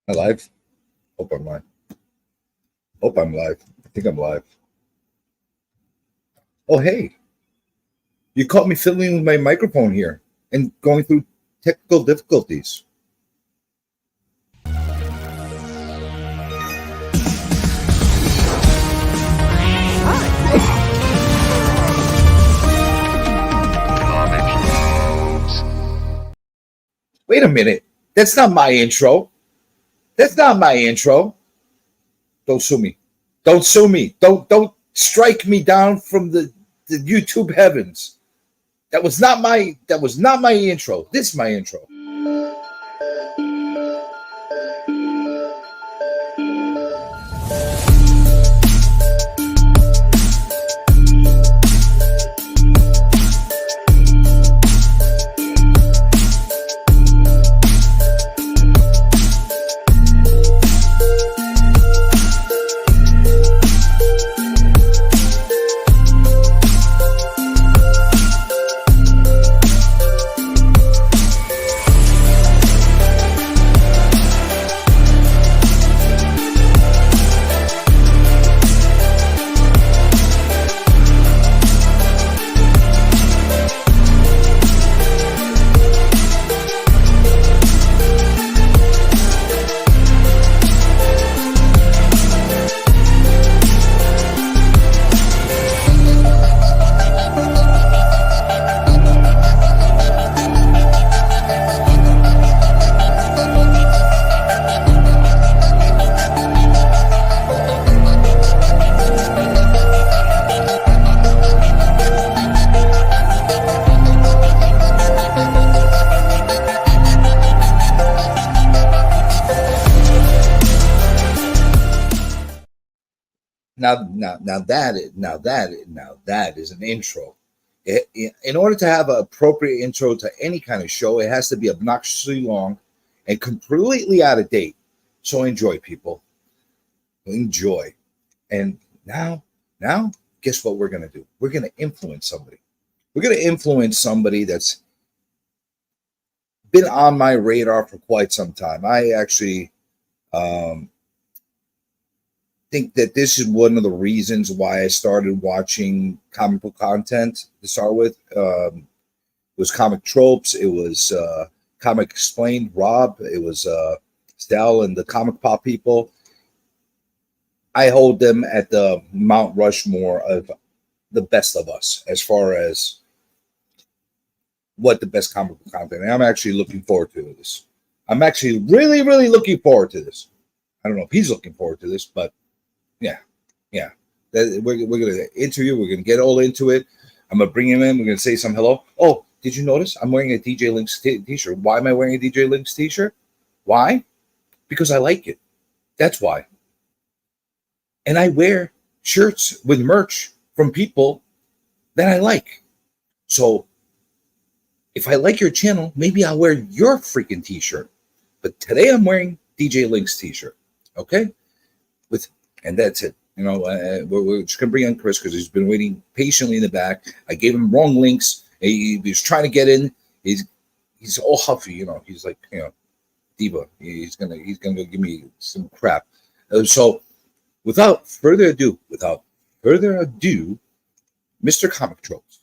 Am I live? Hope I'm live. Hope I'm live. I think I'm live. Oh, hey. You caught me fiddling with my microphone here and going through technical difficulties. Wait a minute. That's not my intro. That's not my intro. Don't sue me. Don't sue me. Don't strike me down from the YouTube heavens. That was not my intro. This is my intro. Now that is an intro. In order to have an appropriate intro to any kind of show, it has to be obnoxiously long and completely out of date. So enjoy, people. Enjoy. And now, guess what we're gonna do? We're gonna influence somebody. We're gonna influence somebody that's been on my radar for quite some time. I actually think that this is one of the reasons why I started watching comic book content to start with. It was Comic Tropes. It was Comic Explained, Rob. It was Stel and the Comic Pop people. I hold them at the Mount Rushmore of the best of us as far as what the best comic book content. And I'm actually looking forward to this. I'm actually really, really looking forward to this. I don't know if he's looking forward to this, but yeah. We're going to interview. We're going to get all into it. I'm going to bring him in. We're going to say some hello. Oh, did you notice? I'm wearing a DJ Links t-shirt. Why am I wearing a DJ Links t-shirt? Why? Because I like it. That's why. And I wear shirts with merch from people that I like. So if I like your channel, maybe I'll wear your freaking t-shirt. But today I'm wearing DJ Links t-shirt. Okay? And that's it. You know, we're just gonna bring on Chris because he's been waiting patiently in the back. I gave him wrong links. He was trying to get in. He's all huffy. You know, he's like, you know, diva. He's gonna give me some crap. So, without further ado, Mr. Comic Tropes.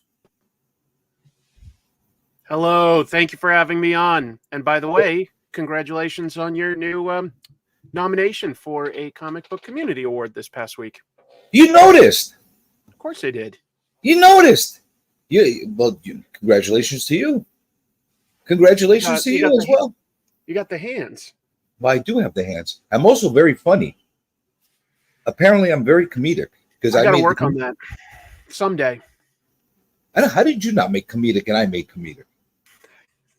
Hello, thank you for having me on. And by the way, congratulations on your new nomination for a comic book community award this past week. You noticed? Of course I did. You noticed? Congratulations to you. Congratulations to you as well. You got the hands. Well, I do have the hands. I'm also very funny. Apparently, I'm very comedic because I got to work on that someday. How did you not make comedic and I made comedic?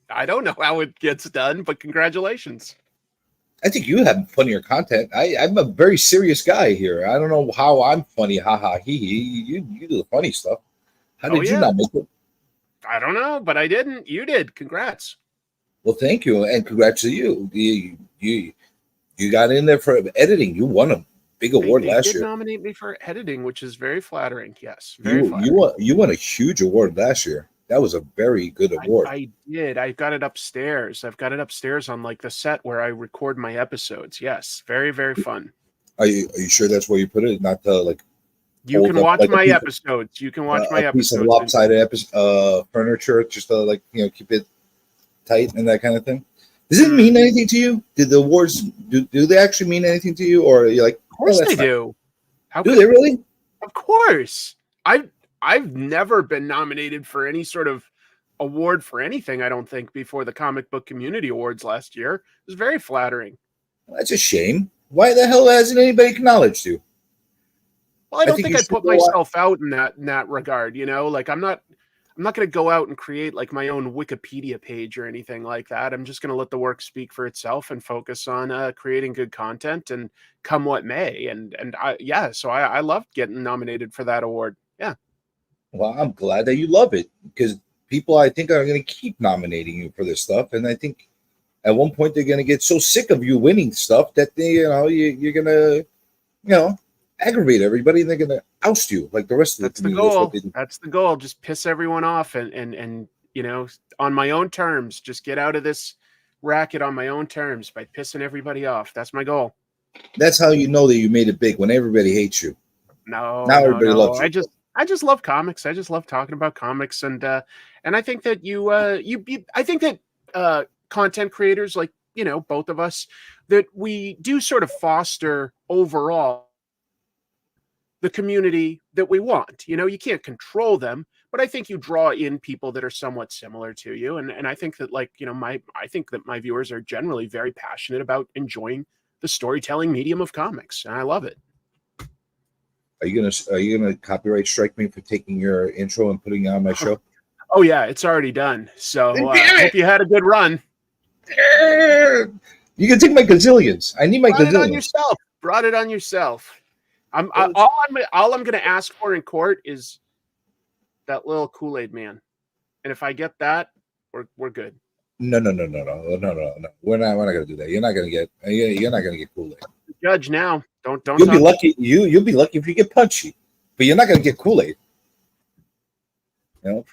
I don't know how it gets done, but congratulations. I think you have funnier content. I'm a very serious guy here. I don't know how I'm funny. Ha ha he. You do the funny stuff. How did you not make it? I don't know, but I didn't. You did. Congrats. Well, thank you, and congrats to you. You got in there for editing. You won a big award last year. They did nominate me for editing, which is very flattering. Yes, very flattering. You won a huge award last year. That was a very good award. I did. I got it upstairs. I've got it upstairs on like the set where I record my episodes. Yes, very, very fun. Are you sure that's where you put it? Not to like You hold can up watch like my episodes. You can watch my a piece of episodes. lopsided furniture, just to like keep it tight and that kind of thing. Does it mean anything to you? Did the awards do they actually mean anything to you, or are you like, Of course they fine. do. How Do could they really? Of course. I've never been nominated for any sort of award for anything, I don't think, before the Comic Book Community Awards last year. It was very flattering. That's a shame. Why the hell hasn't anybody acknowledged you? Well, I don't think you I should put go out. myself out in that regard, you know? Like I'm not going to go out and create like my own Wikipedia page or anything like that. I'm just going to let the work speak for itself and focus on creating good content and come what may. So I loved getting nominated for that award. Yeah. Well, I'm glad that you love it, because people, I think, are going to keep nominating you for this stuff, and I think at one point they're going to get so sick of you winning stuff that you're going to aggravate everybody, and they're going to oust you like the rest of That's the the community. goal. That's the goal. Just piss everyone off and on my own terms. Just get out of this racket on my own terms by pissing everybody off. That's my goal. That's how you know that you made it big, when everybody hates you. No, Now everybody loves you. I just love comics. I just love talking about comics, and I think that I think that content creators like both of us, that we do sort of foster overall the community that we want. You can't control them, but I think you draw in people that are somewhat similar to you, and I think that I think that my viewers are generally very passionate about enjoying the storytelling medium of comics, and I love it. Are you gonna copyright strike me for taking your intro and putting it on my show? Oh yeah, it's already done. So hope you had a good run. You can take my gazillions. I need my Brought gazillions. it on yourself. Brought it on yourself. All I'm going to ask for in court is that little Kool-Aid man, and if I get that, we're good. No. We're not gonna do that. You're not gonna get Kool-Aid. Judge now. Don't. You'll be lucky. You'll be lucky if you get punchy, but you're not gonna get Kool-Aid.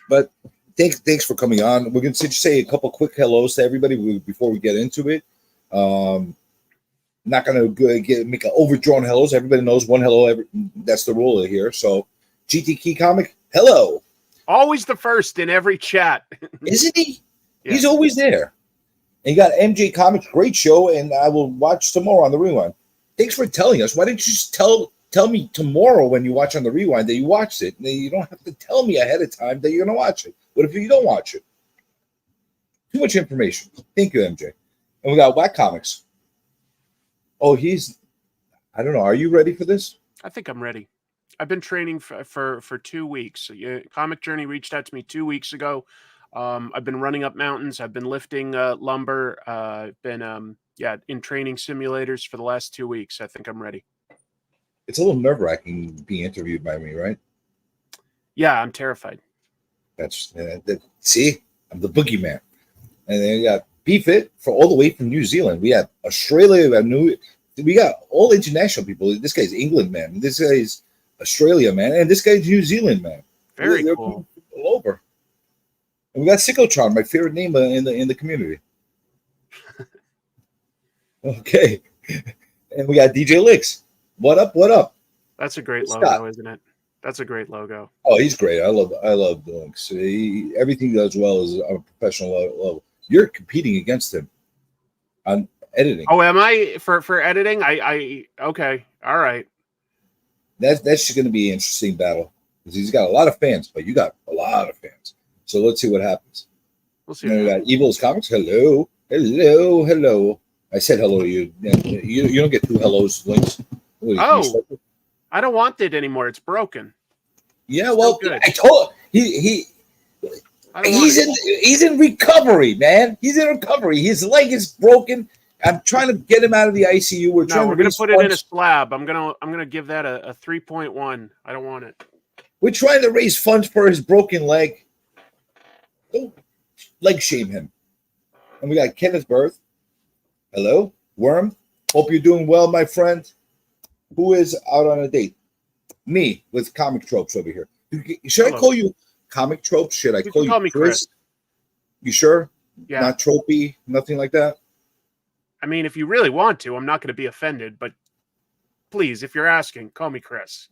But thanks for coming on. We're gonna say a couple quick hellos to everybody before we get into it. Not gonna make an overdrawn hellos. Everybody knows one hello. That's the rule here. So, GT Key Comic, hello. Always the first in every chat. Isn't he? Yeah. He's always there. And you got MJ Comics, great show, and I will watch tomorrow on the Rewind. Thanks for telling us. Why didn't you just tell me tomorrow when you watch on the Rewind that you watched it? And you don't have to tell me ahead of time that you're going to watch it. What if you don't watch it? Too much information. Thank you, MJ. And we got Whack Comics. Oh, I don't know. Are you ready for this? I think I'm ready. I've been training for 2 weeks. Comic Journey reached out to me 2 weeks ago. I've been running up mountains. I've been lifting lumber. I've been in training simulators for the last 2 weeks. I think I'm ready. It's a little nerve-wracking being interviewed by me, right? Yeah, I'm terrified. See, I'm the boogeyman. And then we got BFIT for all the way from New Zealand. We have Australia. We got all international people. This guy's England, man. This guy's Australia, man. And this guy's New Zealand, man. Very cool. All over. And we got Psychotron, my favorite name in the community. Okay. And we got DJ Licks. What up? What up? That's a great logo, isn't it? That's a great logo. Oh, he's great. I love Licks. Everything he does well is on a professional level. You're competing against him on editing. Oh, am I for editing? I okay. All right. That's going to be an interesting battle, because he's got a lot of fans, but you got a lot of fans. So let's see what happens. We'll see. We got Evil's Comics. Hello. I said hello to you. You don't get two hellos, Links. I don't want it anymore. It's broken. Yeah, well, I told he's in recovery, man. He's in recovery. His leg is broken. I'm trying to get him out of the ICU. We're going to put it in a slab. I'm gonna give that a 3.1. I don't want it. We're trying to raise funds for his broken leg. Don't leg shame him. And we got Kenneth Berth. Hello, Worm. Hope you're doing well, my friend. Who is out on a date? Me with Comic Tropes over here. Should I call you Comic Tropes. Should I You call can you call me Chris. You sure? Yeah. Not Tropey, nothing like that? I mean, if you really want to, I'm not going to be offended, but please, if you're asking, call me Chris.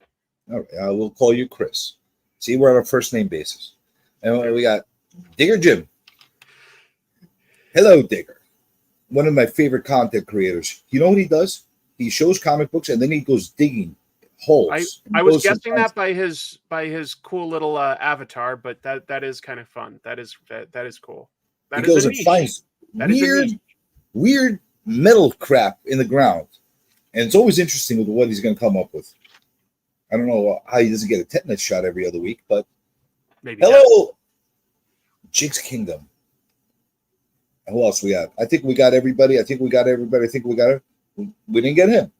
All right, I will call you Chris. See, we're on a first name basis. And we got Digger Jim. Hello, Digger. One of my favorite content creators. You know what he does? He shows comic books and then he goes digging holes. I was guessing that by his cool little avatar, but that is kind of fun. That is cool. He goes and finds weird metal crap in the ground. And it's always interesting with what he's going to come up with. I don't know how he doesn't get a tetanus shot every other week, but maybe. Hello, Jigs Kingdom. And who else we got? I think we got everybody. I think we got it. We didn't get him.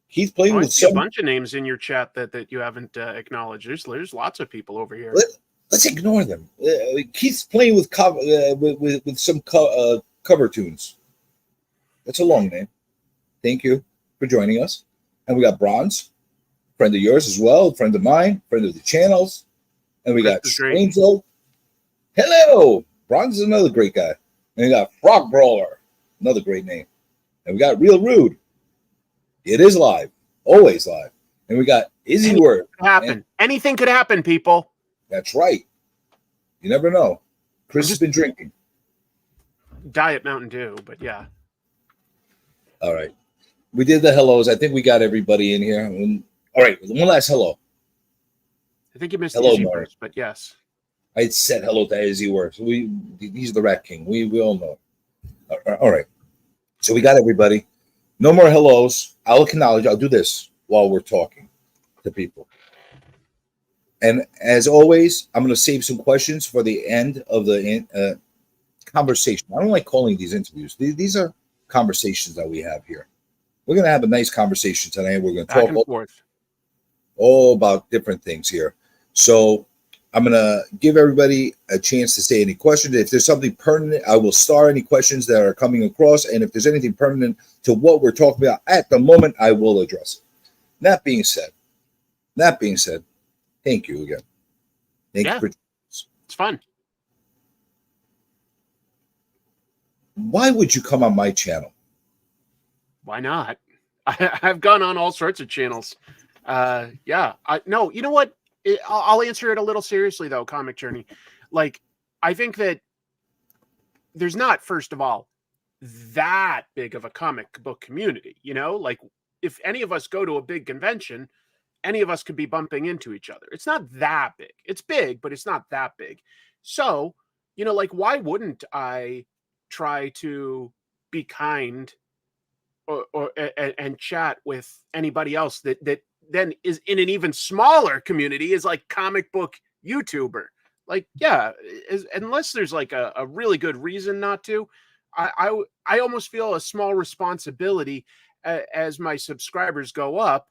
He's playing with a bunch of names in your chat that you haven't acknowledged. There's lots of people over here. Let's ignore them. Keith's playing with some cover tunes. That's a long name. Thank you for joining us. And we got Bronze, friend of yours as well, friend of mine, friend of the channels. And we got Strangello. Hello! Bronze is another great guy. And we got Frog Brawler, another great name. And we got Real Rude. It is live, always live. And we got Izzy Word. Anything could happen, people. That's right. You never know. Chris has been drinking. Diet Mountain Dew, but yeah. All right. We did the hellos. I think we got everybody in here. All right. One last hello. I think you missed Izzy Words, but yes. I said hello to Izzy Words. He's the Rat King. We all know. All right. So we got everybody. No more hellos. I'll acknowledge. I'll do this while we're talking to people. And as always, I'm going to save some questions for the end of the conversation. I don't like calling these interviews. These are conversations that we have here. We're going to have a nice conversation tonight. We're going to talk all about different things here. So I'm going to give everybody a chance to say any questions. If there's something pertinent, I will star any questions that are coming across. And if there's anything pertinent to what we're talking about at the moment, I will address it. That being said, thank you again. Thank you for joining us. It's fun. Why would you come on my channel? Why not? I've gone on all sorts of channels. No, you know what? I'll answer it a little seriously, though, Comic Journey. Like, I think that there's not, first of all, that big of a comic book community, you know? Like, if any of us go to a big convention, any of us could be bumping into each other. It's not that big. It's big, but it's not that big. So, you know, like, why wouldn't I try to be kind and chat with anybody else that then is in an even smaller community, is like comic book YouTuber? Like, yeah, unless there's like a really good reason not to, I almost feel a small responsibility as my subscribers go up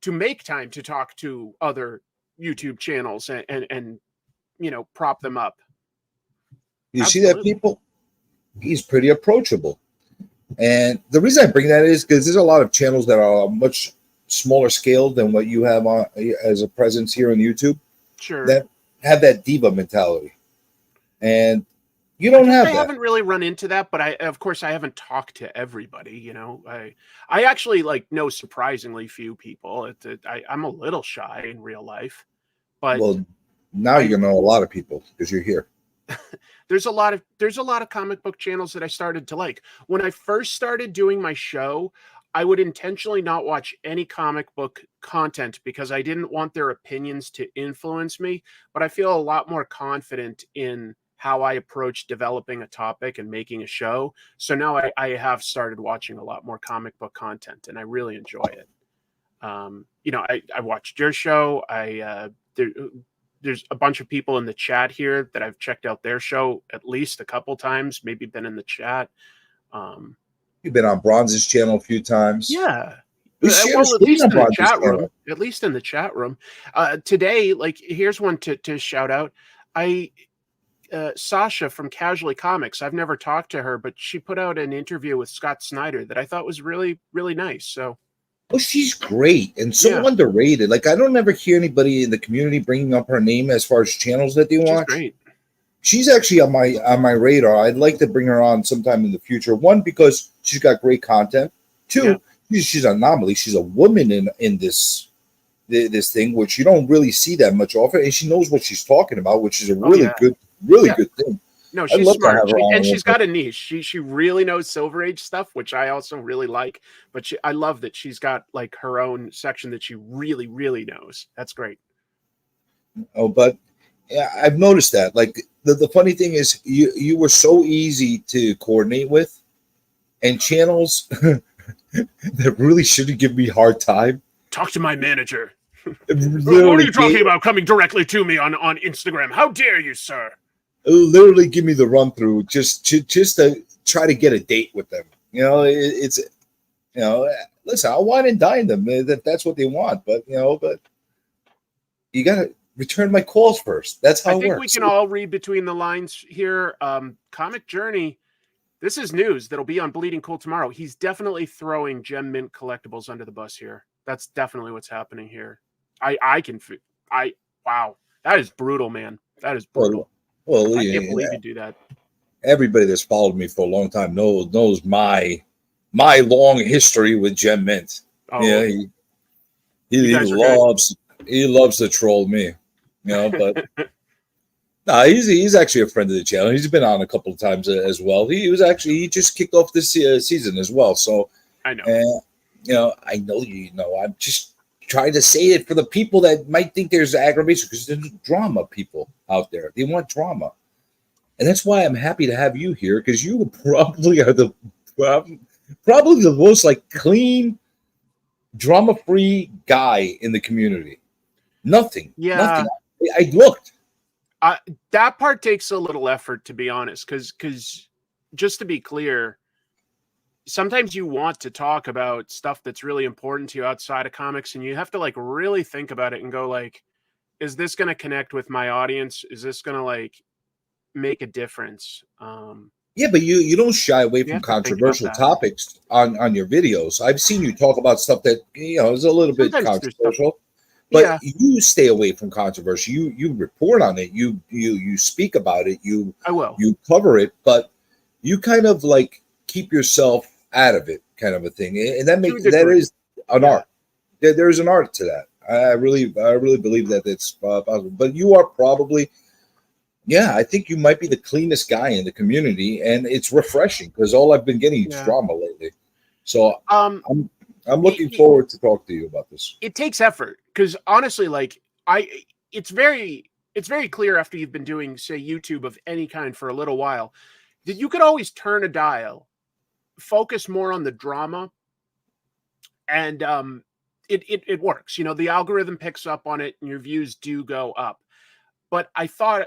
to make time to talk to other YouTube channels and you know, prop them up. You see that, people? He's pretty approachable. And the reason I bring that is because there's a lot of channels that are much smaller scale than what you have on as a presence here on YouTube. Sure. That have that diva mentality. And you don't have that. I haven't really run into that, but of course I haven't talked to everybody, you know. I actually know surprisingly few people. I'm a little shy in real life. But well, now you're gonna know a lot of people because you're here. There's a lot of comic book channels that I started to like. When I first started doing my show, I would intentionally not watch any comic book content because I didn't want their opinions to influence me. But I feel a lot more confident in how I approach developing a topic and making a show. So now I have started watching a lot more comic book content, and I really enjoy it. You know, I watched your show. There's a bunch of people in the chat here that I've checked out their show at least a couple times, maybe been in the chat. You've been on Bronze's channel a few times. Yeah. Well, at least in the chat room. At least in the chat room. Today, here's one to shout out. Sasha from Casually Comics. I've never talked to her, but she put out an interview with Scott Snyder that I thought was really, really nice. So Well, she's great and so Yeah, underrated. Like I don't ever hear anybody in the community bringing up her name as far as channels that they she's watch. great. She's actually on my radar. I'd like to bring her on sometime in the future. One, because she's got great content. Yeah. Two, she's an anomaly. She's a woman in this thing, which you don't really see that much often, and she knows what she's talking about, which is a Oh yeah. really Yeah. good thing. No, I'd she's love to smart. have her And on. she's got a niche. She really knows Silver Age stuff, which I also really like. But I love that she's got like her own section that she really, really knows. That's great. Oh, but yeah, I've noticed that. Like the funny thing is, you were so easy to coordinate with, and channels that really shouldn't give me a hard time. Talk to my manager. What are Literally, you talking about coming directly to me on Instagram? How dare you, sir? literally give me the run through just to try to get a date with them. It's listen, I'll wine and dine them. That's what they want, but you gotta return my calls first. That's I how it think we works. can all read between the lines here. Comic Journey. This is news that'll be on Bleeding Cool tomorrow. He's definitely throwing Gem Mint collectibles under the bus here. That's definitely what's happening here. I can I wow. That is brutal, man. That is Well, brutal. well, I can't yeah, believe you do that. everybody that's followed me for a long time knows my long history with Gem Mint. Oh, Yeah, you he guys are good. he loves to troll me. But no, he's actually a friend of the channel. He's been on a couple of times as well. He just kicked off this season as well. So, I know. I know I'm just trying to say it for the people that might think there's aggravation because there's drama people out there. They want drama. And that's why I'm happy to have you here because you probably are probably the most like clean, drama-free guy in the community. Nothing. Yeah. I looked. That part takes a little effort, to be honest, because just to be clear, sometimes you want to talk about stuff that's really important to you outside of comics, and you have to like really think about it and go like, is this going to connect with my audience? Is this going to like make a difference? Yeah, but you don't shy away You from have to think about controversial that. topics on your videos. I've seen you talk about stuff that is a little bit Sometimes there's stuff. controversial, but Yeah. you stay away from controversy. You report on it. You speak about it. I will. You cover it, but you kind of like keep yourself out of it, kind of a thing, and To a that degree. is an Yeah. art. There's an art to that. I really believe that it's possible. But you are probably, yeah, I think you might be the cleanest guy in the community, and it's refreshing because all I've been getting is Yeah. drama lately. So Um, I'm looking it, forward to talk to you about this. it takes effort because honestly, like it's very clear after you've been doing, say, YouTube of any kind for a little while that you could always turn a dial, focus more on the drama, and it works. You know, the algorithm picks up on it, and your views do go up. But I thought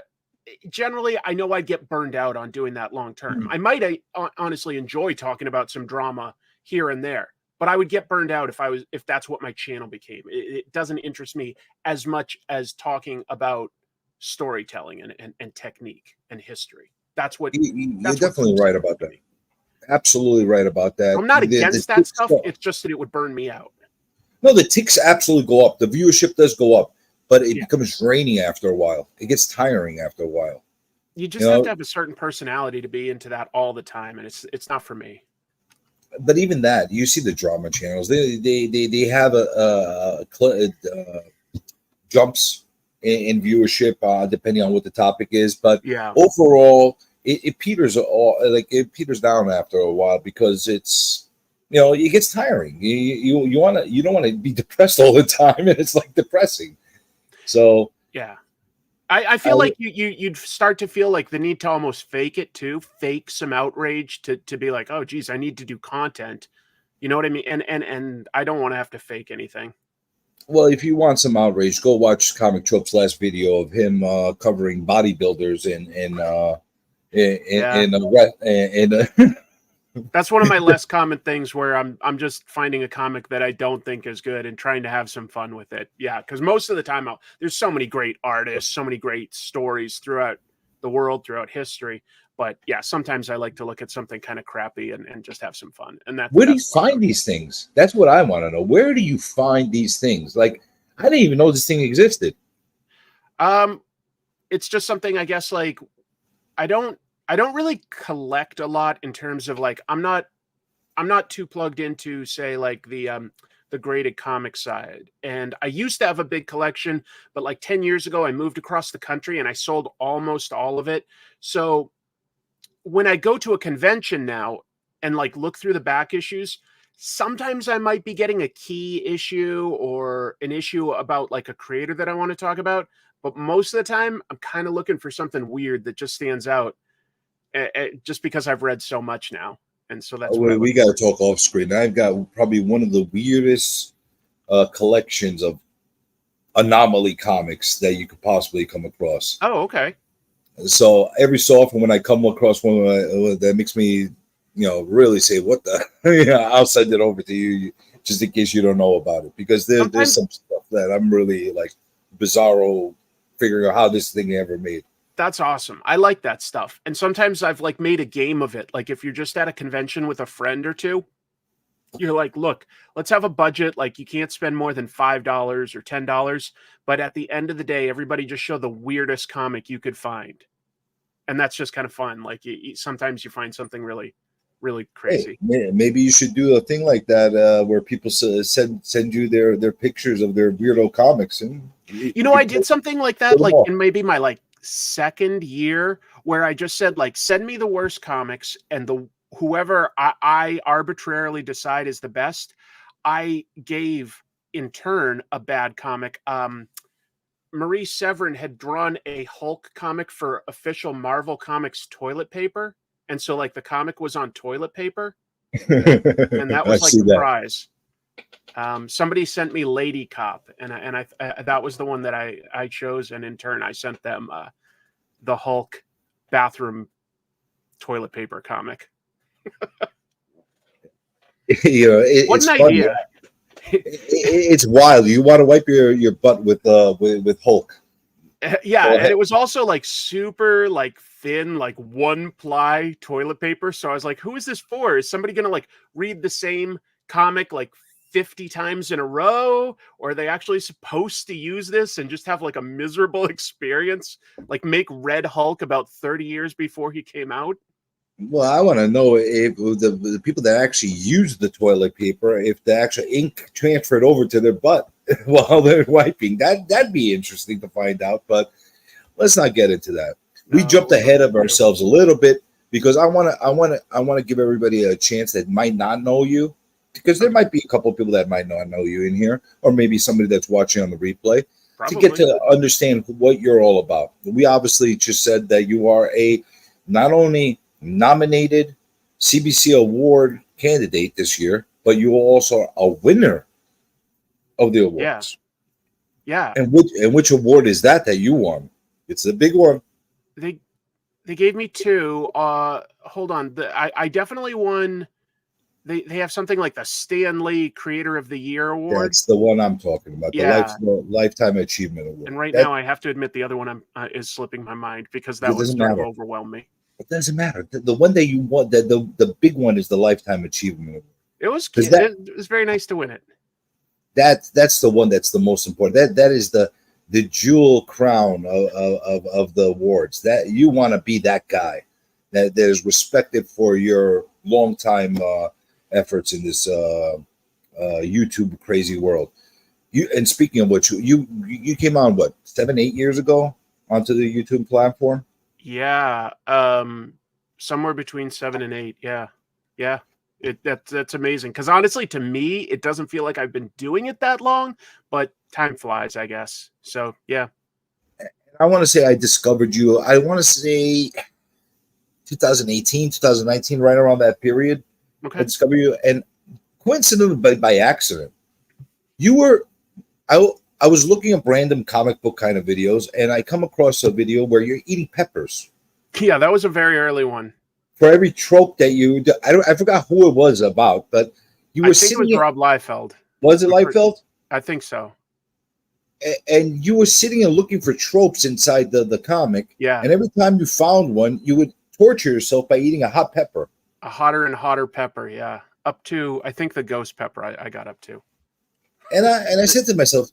generally, I know I'd get burned out on doing that long term. I might honestly enjoy talking about some drama here and there, but I would get burned out if that's what my channel became. It doesn't interest me as much as talking about storytelling and technique and history. You're That's what definitely keeps right it about fun to that. me. Absolutely right about that. I'm not The against that ticks stuff. It's just that it would burn me out. no, the ticks absolutely go up. The viewership does go up, but it Yeah. becomes draining after a while. It gets tiring after a while. You just You have know, to have a certain personality to be into that all the time, and it's not for me. but even that, you see the drama channels. They have jumps in viewership depending on what the topic is. But Yeah. overall, it peters it peters down after a while because it's it gets tiring. You don't want to be depressed all the time, and it's like depressing. So Yeah. I I, feel like you'd start to feel like the need to almost fake it too, fake some outrage to be like, oh geez, I need to do content. You know what I mean? And I don't want to have to fake anything. well, if you want some outrage, go watch Comic Tropes' last video of him covering bodybuilders Yeah. in That's one of my less common things where I'm just finding a comic that I don't think is good and trying to have some fun with it. Yeah, because most of the time there's so many great artists, so many great stories throughout the world, throughout history. But yeah, sometimes I like to look at something kind of crappy and just have some fun. And Where do you that's what find these things? That's what I want to know. Where do you find these things? Like, I didn't even know this thing existed. It's just something, I guess, like I don't really collect a lot in terms of like I'm not too plugged into, say, like the graded comic side. And I used to have a big collection, but like 10 years ago I moved across the country and I sold almost all of it. So when I go to a convention now and like look through the back issues, sometimes I might be getting a key issue or an issue about like a creator that I want to talk about. But most of the time, I'm kind of looking for something weird that just stands out, just because I've read so much now, and so that's what I look We got to for. talk off screen. I've got probably one of the weirdest collections of anomaly comics that you could possibly come across. Oh, okay. So every so often, when I come across one that makes me, really say, "What the?" Yeah, I'll send it over to you just in case you don't know about it, because there's Sometimes some stuff that I'm really like bizarro figuring out how this thing ever made. that's awesome. I like that stuff. And sometimes I've like made a game of it. Like if you're just at a convention with a friend or two, you're like, look, let's have a budget. Like you can't spend more than $5 or $10. But at the end of the day, everybody just show the weirdest comic you could find. And that's just kind of fun. Like sometimes you find something really, really Hey, crazy. maybe you should do a thing like that where people send you their pictures of their weirdo comics, and You know, I did something like put that, them like off. in maybe my like second year, where I just said, like, send me the worst comics, and the whoever I arbitrarily decide is the best, I gave in turn a bad comic. Marie Severin had drawn a Hulk comic for official Marvel Comics toilet paper, and so like the comic was on toilet paper, and that I was like see the that. prize. Somebody sent me Lady Cop, and that was the one that I chose, and in turn I sent them the Hulk bathroom toilet paper comic. What It's an funny. idea! It's wild. You want to wipe your butt with Hulk. Yeah, Go and ahead. it was also like super like thin, like one ply toilet paper. So I was like, who is this for? Is somebody gonna like read the same comic like 50 times in a row? Or are they actually supposed to use this and just have like a miserable experience? Like make Red Hulk about 30 years before he came out? Well, I want to know if the people that actually use the toilet paper, if the actual ink transferred over to their butt while they're wiping. That'd be interesting to find out. But let's not get into that. We No, jumped we don't ahead of need to. ourselves a little bit because I want to give everybody a chance that might not know you, because there Okay, might be a couple of people that might not know you in here, or maybe somebody that's watching on the replay, to get probably. to understand what you're all about. We obviously just said that you are a not only nominated CBC award candidate this year, but you are also a winner of the Yeah. awards. Yeah. And which award is that you won? It's a big one. They they gave me two. Hold on. I definitely won. They have something like the Stan Lee Creator of the Year award. That's the one I'm talking about. Yeah. The Lifetime Achievement Award. And right That now I have to admit the other one is slipping my mind because that It one doesn't sort of matter. overwhelmed me. It doesn't matter. The one that you want, the big one is the Lifetime Achievement Award. It was Because it was very nice to win it. that's the one that's the most important. That is the jewel crown of the awards. That you want to be that guy that is respected for your long time efforts in this YouTube crazy world. And speaking of which, you came on what 7-8 years ago onto the YouTube platform. Yeah. Somewhere between 7 and 8. Yeah. Yeah. That's amazing. Because honestly, to me, it doesn't feel like I've been doing it that long, but time flies, I guess. So yeah. I want to say I discovered you. I want to say 2018, 2019, right around that period. I Okay. discovered you, and coincidentally, by accident, you were. I I was looking up random comic book kind of videos, and I come across a video where you're eating peppers. Yeah, that was a very early one. For every trope that you, I forgot who it was about, but you I were think it was sitting. Rob Liefeld. Was it I'm pretty, Liefeld? I think so. And you were sitting and looking for tropes inside the comic, Yeah. and every time you found one, you would torture yourself by eating a hot pepper. A hotter and hotter pepper, yeah. Up to, I think, the ghost pepper I got up to. And I said to myself,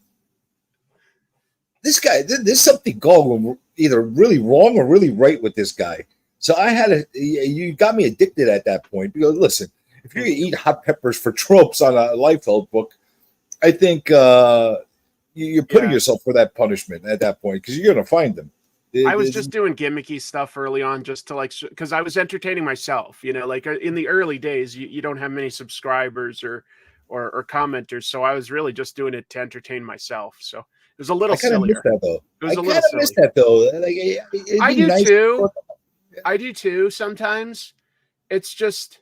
this guy, there's something going either really wrong or really right with this guy. So you got me addicted at that point. Because listen, if you eat hot peppers for tropes on a Liefeld book, I think you're putting yourself for that punishment at that point because you're going to find them. I was just doing gimmicky stuff early on just to because I was entertaining myself, like in the early days, you don't have many subscribers or commenters. So I was really just doing it to entertain myself. So it was a little sillier. That, though. It was I a little silly. Miss that though. I do nice too. I do too. Sometimes it's just,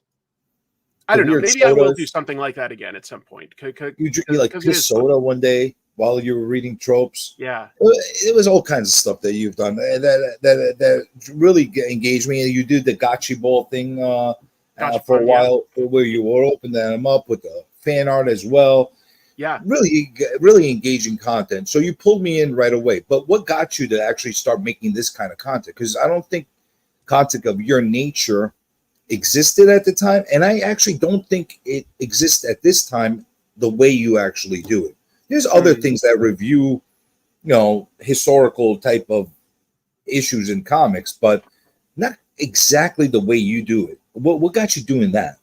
I don't know. Maybe sodas. I will do something like that again at some point. You drink piss soda one day while you were reading Tropes. Yeah, it was all kinds of stuff that you've done that really engaged me. You did the gotcha ball thing for a while, where you were opening them up with the fan art as well. Yeah, really engaging content. So you pulled me in right away. But what got you to actually start making this kind of content? Because I don't think content of your nature existed at the time, and I actually don't think it exists at this time the way you actually do it. There's other things that review, historical type of issues in comics, but not exactly the way you do it. What got you doing that?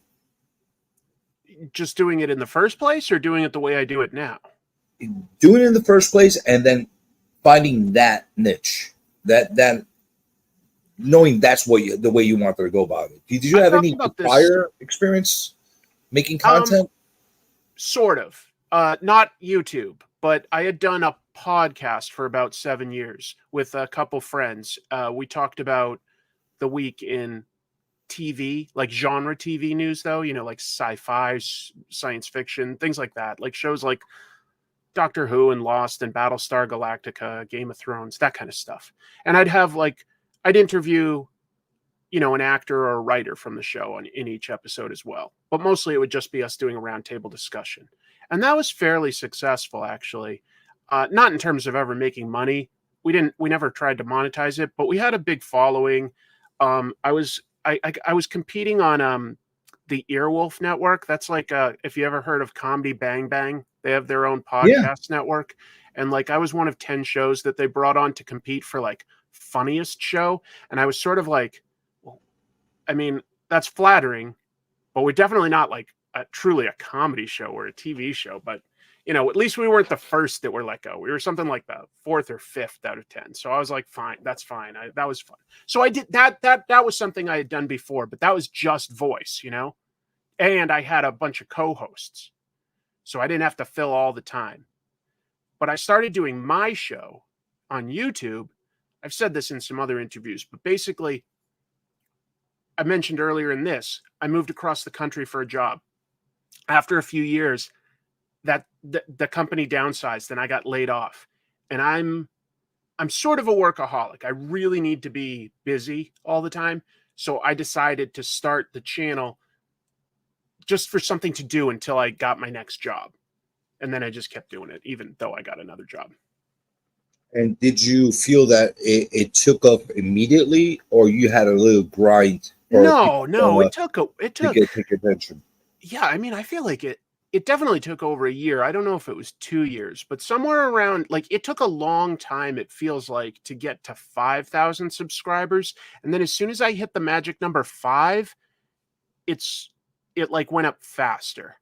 Just doing it in the first place, or doing it the way I do it now? Doing it in the first place, and then finding that niche, that knowing that's the way you wanted to go about it. Did you have any prior experience making content? Sort of. Not YouTube, but I had done a podcast for about 7 years with a couple friends. We talked about the week in TV, like genre TV news, though, like sci-fi, science fiction, things like that, like shows like Doctor Who and Lost and Battlestar Galactica, Game of Thrones, that kind of stuff. And I'd interview, an actor or a writer from the show in each episode as well. But mostly it would just be us doing a roundtable discussion. And that was fairly successful, actually. Not in terms of ever making money. We never tried to monetize it, but we had a big following. I was competing on the Earwolf Network. That's like if you ever heard of Comedy Bang Bang, they have their own podcast network. And I was one of 10 shows that they brought on to compete for funniest show. And I was sort of that's flattering, but we're definitely not truly a comedy show or a TV show. But at least we weren't the first that were let go. We were something like the 4th or 5th out of 10. So I was like, fine, that's fine. That was fun. So I did that. That was something I had done before, but that was just voice, and I had a bunch of co-hosts, so I didn't have to fill all the time. But I started doing my show on YouTube. I've said this in some other interviews, but basically I mentioned earlier in this, I moved across the country for a job. After a few years, that the company downsized and I got laid off. And I'm sort of a workaholic. I really need to be busy all the time. So I decided to start the channel just for something to do until I got my next job. And then I just kept doing it, even though I got another job. And did you feel that it took off immediately, or you had a little grind? No, it took take attention. Yeah, I feel like it definitely took over a year. I don't know if it was 2 years, but somewhere around, it took a long time, it feels like, to get to 5,000 subscribers. And then as soon as I hit the magic number 5, it went up faster.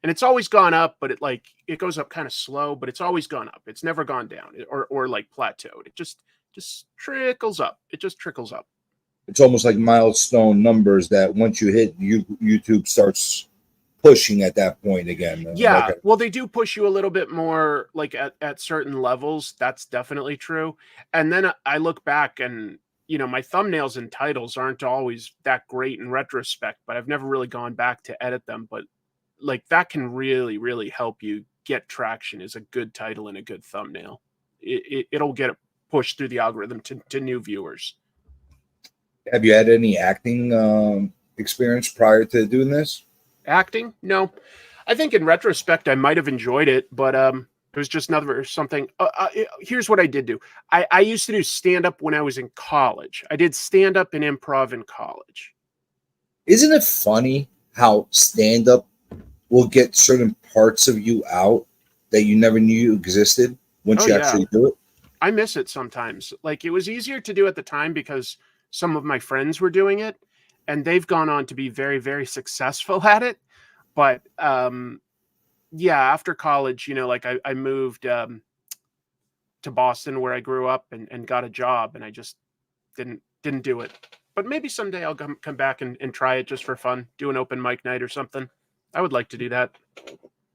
And it's always gone up, but it goes up kind of slow, but it's always gone up. It's never gone down or plateaued. It just trickles up. It just trickles up. It's almost like milestone numbers that once you hit, YouTube starts pushing at that point again. Yeah, well, they do push you a little bit more at certain levels. That's definitely true. And then I look back and, my thumbnails and titles aren't always that great in retrospect, but I've never really gone back to edit them. But that can really, really help you get traction, is a good title and a good thumbnail. It'll get it pushed through the algorithm to new viewers. Have you had any acting experience prior to doing this? Acting? No. I think in retrospect, I might have enjoyed it, but It was just another something. Here's what I did do. I used to do stand up when I was in college. I did stand up and improv in college. Isn't it funny how stand up will get certain parts of you out that you never knew existed once Oh you yeah, actually do it? I miss it sometimes. Like it was easier to do at the time because some of my friends were doing it, and they've gone on to be very, very successful at it. But yeah, after college, like I moved to Boston where I grew up and got a job, and I just didn't do it. But maybe someday I'll come back and try it just for fun, do an open mic night or something. I would like to do that.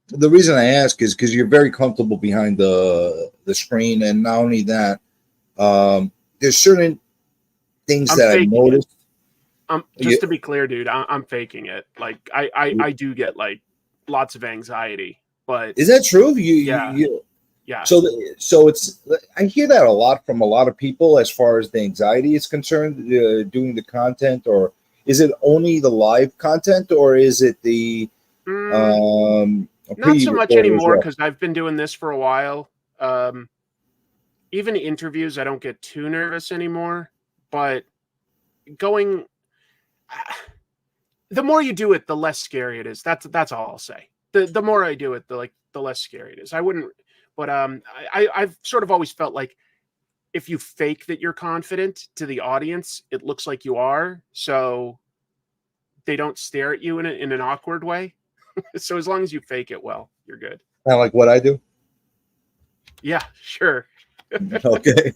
The reason I ask is because you're very comfortable behind the screen, and not only that, there's certain things I'm that I've faking it. noticed. Just to be clear, dude, I'm faking it. Like I do get like lots of anxiety, but Is that true? You, yeah, you yeah. so it's I hear that a lot from a lot of people as far as the anxiety is concerned, doing the content, or is it only the live content, or is it the Mm, um not so much pre-recorded as anymore well? because I've been doing this for a while. Um, Even interviews, I don't get too nervous anymore. But going, the more you do it, the less scary it is. That's all I'll say. The more I do it, the less scary it is. I wouldn't, but I've sort of always felt like if you fake that you're confident to the audience, it looks like you are. So they don't stare at you in an awkward way. So as long as you fake it well, you're good. Kind of like what I do. Yeah, sure. Okay.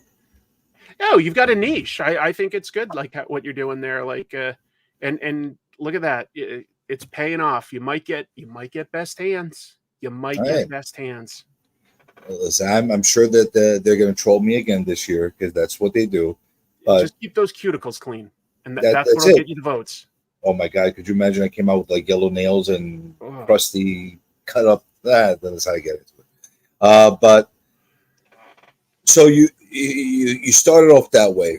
Oh, you've got a niche. I think it's good, like what you're doing there. Like, and look at that. It's paying off. You might get best hands. You might All get right. best hands. Listen, I'm sure that they're going to troll me again this year because that's what they do. But Just keep those cuticles clean, and that's that's what'll it. get you the votes. Oh my God, could you imagine I came out with like yellow nails and Oh, crusty cut up that? That's how I get it. But so you started off that way.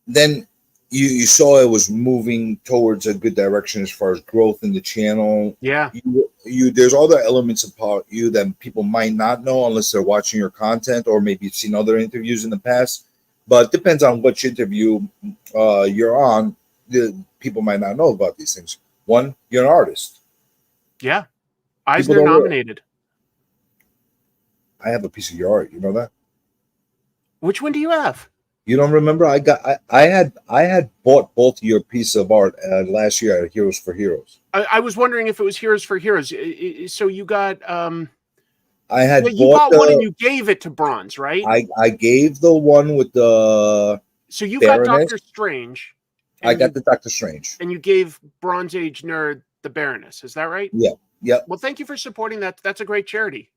Then you saw it was moving towards a good direction as far as growth in the channel. yeah, You there's other elements about you that people might not know unless they're watching your content or maybe you've seen other interviews in the past. But depends on which interview you're on. The people might not know about these things. One, you're an artist. yeah. People Eisner don't realize. nominated. I have a piece of your art. You know that? Which one do you have? You don't remember? I had bought both your piece of art last year at Heroes for Heroes. I was wondering if it was Heroes for Heroes. So you got I yeah, had you bought bought one and the you gave it to Bronze, right? I gave the one with the So you got Baroness. Doctor Strange, I and got the Doctor Strange. you gave Bronze Age nerd the Baroness. Is that right? Yeah. Yep. Well, thank you for supporting that. That's a great charity.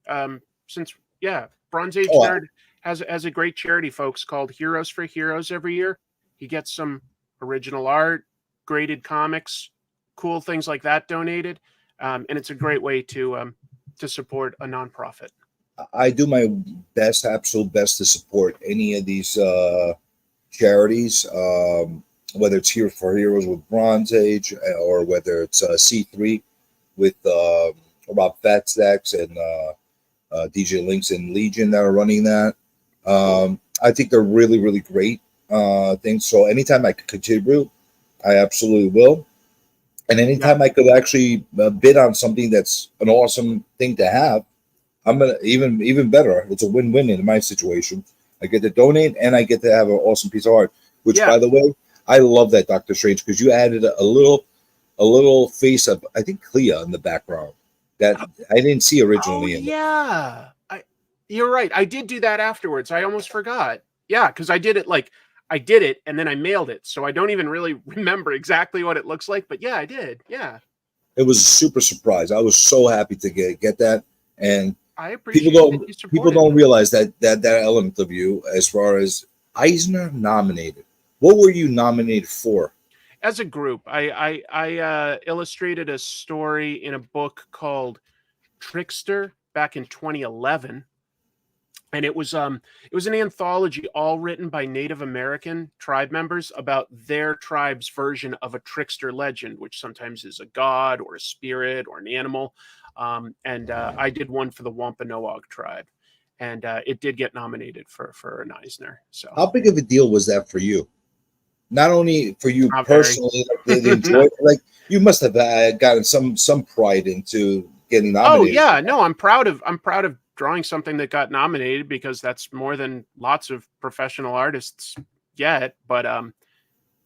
Since yeah, Bronze Age Oh, nerd has a great charity, folks, called Heroes for Heroes every year. He gets some original art, graded comics, cool things like that donated, and it's a great way to support a nonprofit. I do my best, absolute best to support any of these charities, whether it's Here for Heroes with Bronze Age or whether it's C3 with Rob Fat Stacks and DJ Links and Legion that are running that. I think they're really, really great things. So anytime I could contribute, I absolutely will. And Yeah, anytime I could actually bid on something that's an awesome thing to have, I'm gonna even better. It's a win-win in my situation. I get to donate and I get to have an awesome piece of art. Which, yeah. by the way, I love that Doctor Strange because you added a little face of I think Clea in the background that I didn't see Oh originally in it. yeah, you're right. I did do that afterwards. I almost forgot. Yeah, because I did it and then I mailed it, so I don't even really remember exactly what it looks like. But yeah, I did. Yeah, It was a super surprise. I was so happy to get that, and I people appreciate that don't you people supported. don't realize that element of you as far as Eisner nominated. What were you nominated for? As a group, I illustrated a story in a book called Trickster back in 2011, and it was an anthology all written by Native American tribe members about their tribe's version of a trickster legend, which sometimes is a god or a spirit or an animal. And I did one for the Wampanoag tribe, and it did get nominated for an Eisner. So How big of a deal was that for you? Not only for you not very. personally, like they enjoyed, like you must have gotten some pride into getting Oh nominated for yeah, that. no, I'm proud of drawing something that got nominated because that's more than lots of professional artists get. But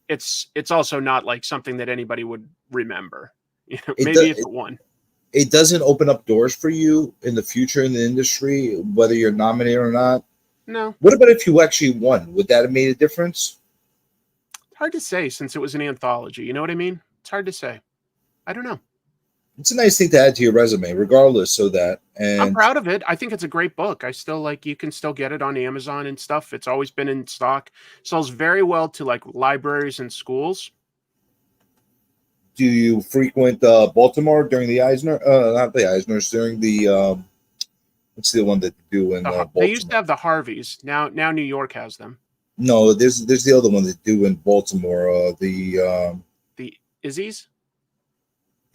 it's also not like something that anybody would remember. You know, It, maybe do, if it won. it doesn't open up doors for you in the future in the industry, whether you're nominated or not. No, What about if you actually won? Would that have made a difference? it's hard to say since it was an anthology. You know what I mean? It's hard to say. I don't know. It's a nice thing to add to your resume, regardless of that. I'm And proud of it. I think it's a great book. I still like you can still get it on Amazon and stuff. It's always been in stock. Sells very well to like libraries and schools. do you frequent Baltimore during the Eisner? Not the Eisners, during the what's the one that they do in They used to Baltimore? have the Harveys. Now New York has them. No, there's the other one that do in Baltimore. The The Izzy's.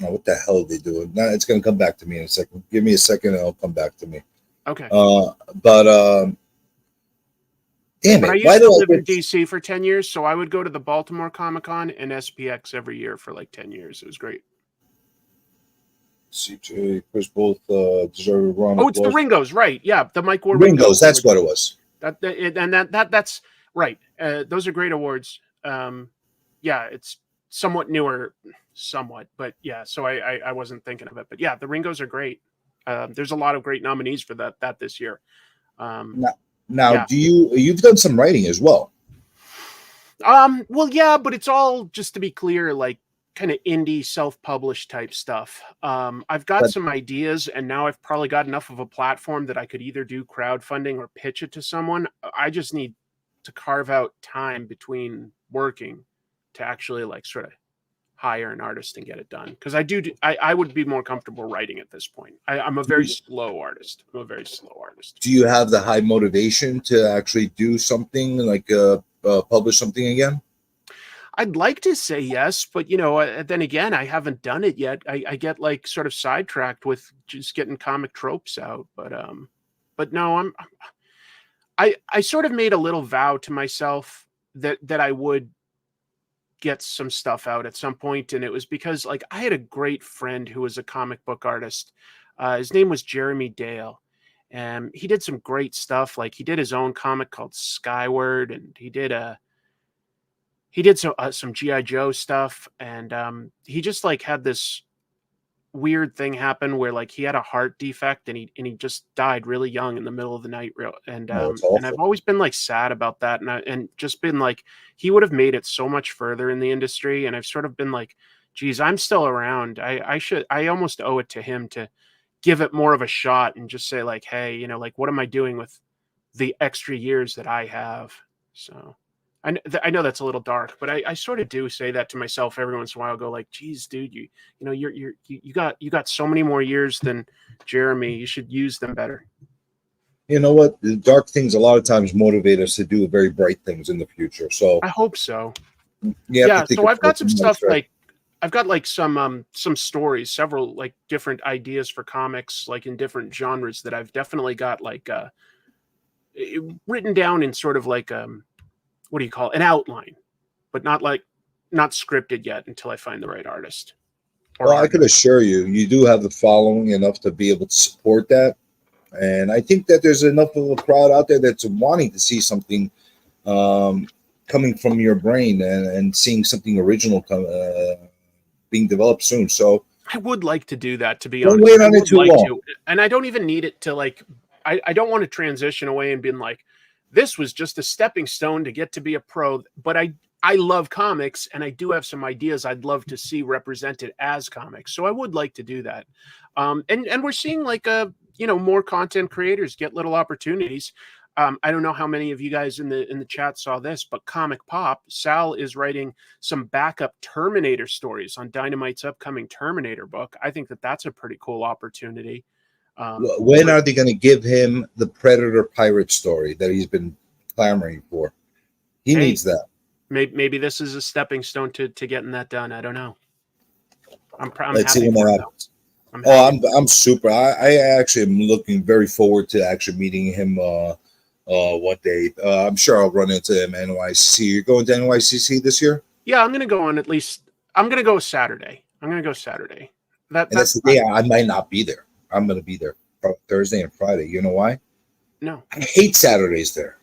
oh, what the hell are they doing? Now it's gonna come back to me in a second. Give me a second, and it'll come back to me. Okay. But damn But I it, why used to do I live in get DC for 10 years, so I would go to the Baltimore Comic Con and SPX every year for like 10 years. It was great. CJ Chris both deserve a round of Oh, it's the applause? Ringos, right? Yeah, the Mike War Ringos, Ringos. that's what it was. That's right. Those are great awards. Yeah, it's somewhat newer, somewhat, but yeah. So I wasn't thinking of it, but yeah, the Ringos are great. There's a lot of great nominees for that this year. Now, now, Yeah. do you've done some writing as well? Well, yeah, but it's all just to be clear, like kind of indie self-published type stuff. I've got But some ideas, and now I've probably got enough of a platform that I could either do crowdfunding or pitch it to someone. I just need to carve out time between working to actually like sort of hire an artist and get it done. Because I would be more comfortable writing at this point. I'm a do very you, slow artist. I'm a very slow artist. do you have the high motivation to actually do something like publish something again? I'd like to say yes, but then again, I haven't done it yet. I get like sort of sidetracked with just getting comic tropes out, but no, I sort of made a little vow to myself that I would get some stuff out at some point, and it was because like I had a great friend who was a comic book artist. His name was Jeremy Dale, and he did some great stuff. Like he did his own comic called Skyward, and he did some GI Joe stuff, and he just like had this weird thing happen where like he had a heart defect and he just died really young in the middle of the night real No, it's and I've awful. always been like sad about that, and just been like he would have made it so much further in the industry, and I've sort of been like, geez, I'm still around. I almost owe it to him to give it more of a shot and just say like, hey, like what am I doing with the extra years that I have? So I know that's a little dark, but I sort of do say that to myself every once in a while. I go like, geez, dude, you got so many more years than Jeremy. You should use them better. You know what? The dark things a lot of times motivate us to do very bright things in the future. So I hope so. you have to Yeah. think So I've about got it some from that stuff aspect. like I've got like some stories, several like different ideas for comics, like in different genres that I've definitely got like written down in sort of like what do you call it? An outline, but not scripted yet until I find the right artist or Well, I could artist. assure you, you do have the following enough to be able to support that. And I think that there's enough of a crowd out there that's wanting to see something um, coming from your brain and seeing something original being developed soon. So I would like to do that, to be don't honest. wait I on it would too like long. to. And I don't even need it to like, I don't want to transition away and being like, this was just a stepping stone to get to be a pro. But I love comics, and I do have some ideas I'd love to see represented as comics. So I would like to do that. And we're seeing like, more content creators get little opportunities. I don't know how many of you guys in the chat saw this, but Comic Pop, Sal is writing some backup Terminator stories on Dynamite's upcoming Terminator book. I think that's a pretty cool opportunity. When For are they going to give him the Predator pirate story that he's been clamoring for? He hey, needs that. maybe this is a stepping stone to getting that done. I don't know. I'm Let's see happy when for that him though. happens. I'm Oh, happy. I'm super. I actually am looking very forward to actually meeting him one day. I'm sure I'll run into him at NYC. You're going to NYCC this year? Yeah, I'm gonna go on at least. I'm gonna go Saturday. I'm gonna go Saturday. That And that's the day I might not be there. I'm going to be there Thursday and Friday. You know why? no. I hate Saturdays there.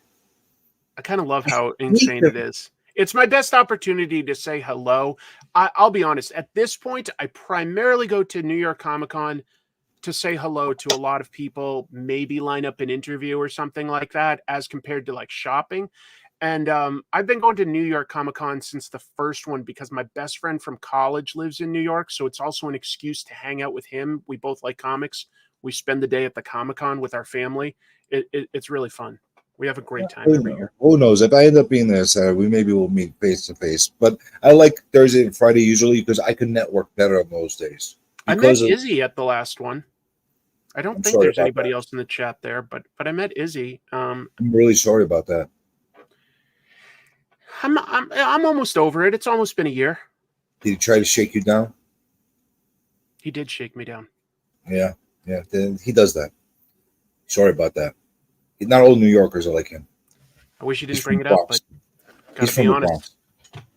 I kind of love how I hate insane it them. is. It's my best opportunity to say hello. I'll be honest. At this point, I primarily go to New York Comic Con to say hello to a lot of people, maybe line up an interview or something like that, as compared to like shopping. And I've been going to New York Comic Con since the first one because my best friend from college lives in New York. So it's also an excuse to hang out with him. We both like comics. We spend the day at the Comic Con with our family. It's really fun. We have a great time every year. Who knows? If I end up being there Saturday, we maybe will meet face to face. But I like Thursday and Friday usually because I can network better on those days. I met Because of, Izzy at the last one. I don't I'm think sorry there's about anybody that. else in the chat there, but I met Izzy. I'm really sorry about that. I'm almost over it. It's almost been a year. Did he try to shake you down? He did shake me down. Yeah, yeah. He does that. Sorry about that. Not all New Yorkers are like him. I wish you He's didn't from bring the it up, but Bronx. gotta He's be from the honest. Bronx.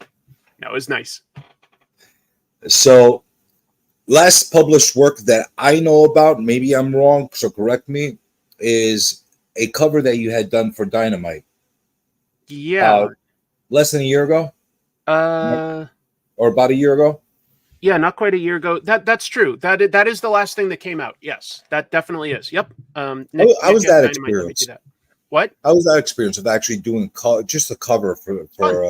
No, it was nice. So, last published work that I know about, maybe I'm wrong, so correct me, is a cover that you had done for Dynamite. Yeah. Less than a year ago, Uh or about a year ago. yeah, not quite a year ago. That's true. That is the last thing that came out. Yes, that definitely is. Yep. I Nick was at that Dynamite let me do experience. that. What? How was that experience of actually doing just a cover Fun. for?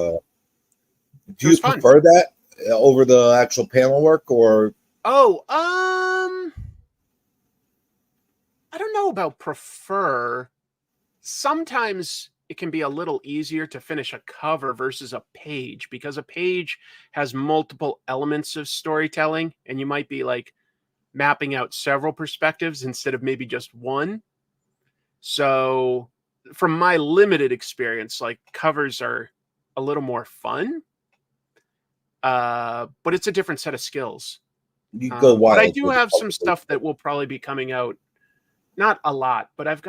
It Do you was fun. prefer that over the actual panel work, or Oh, I don't know about prefer. Sometimes it can be a little easier to finish a cover versus a page because a page has multiple elements of storytelling and you might be like mapping out several perspectives instead of maybe just one. So, from my limited experience, like covers are a little more fun, but it's a different set of skills. you go But I wild do with the have some cover? stuff that will probably be coming out. Not a lot, but I've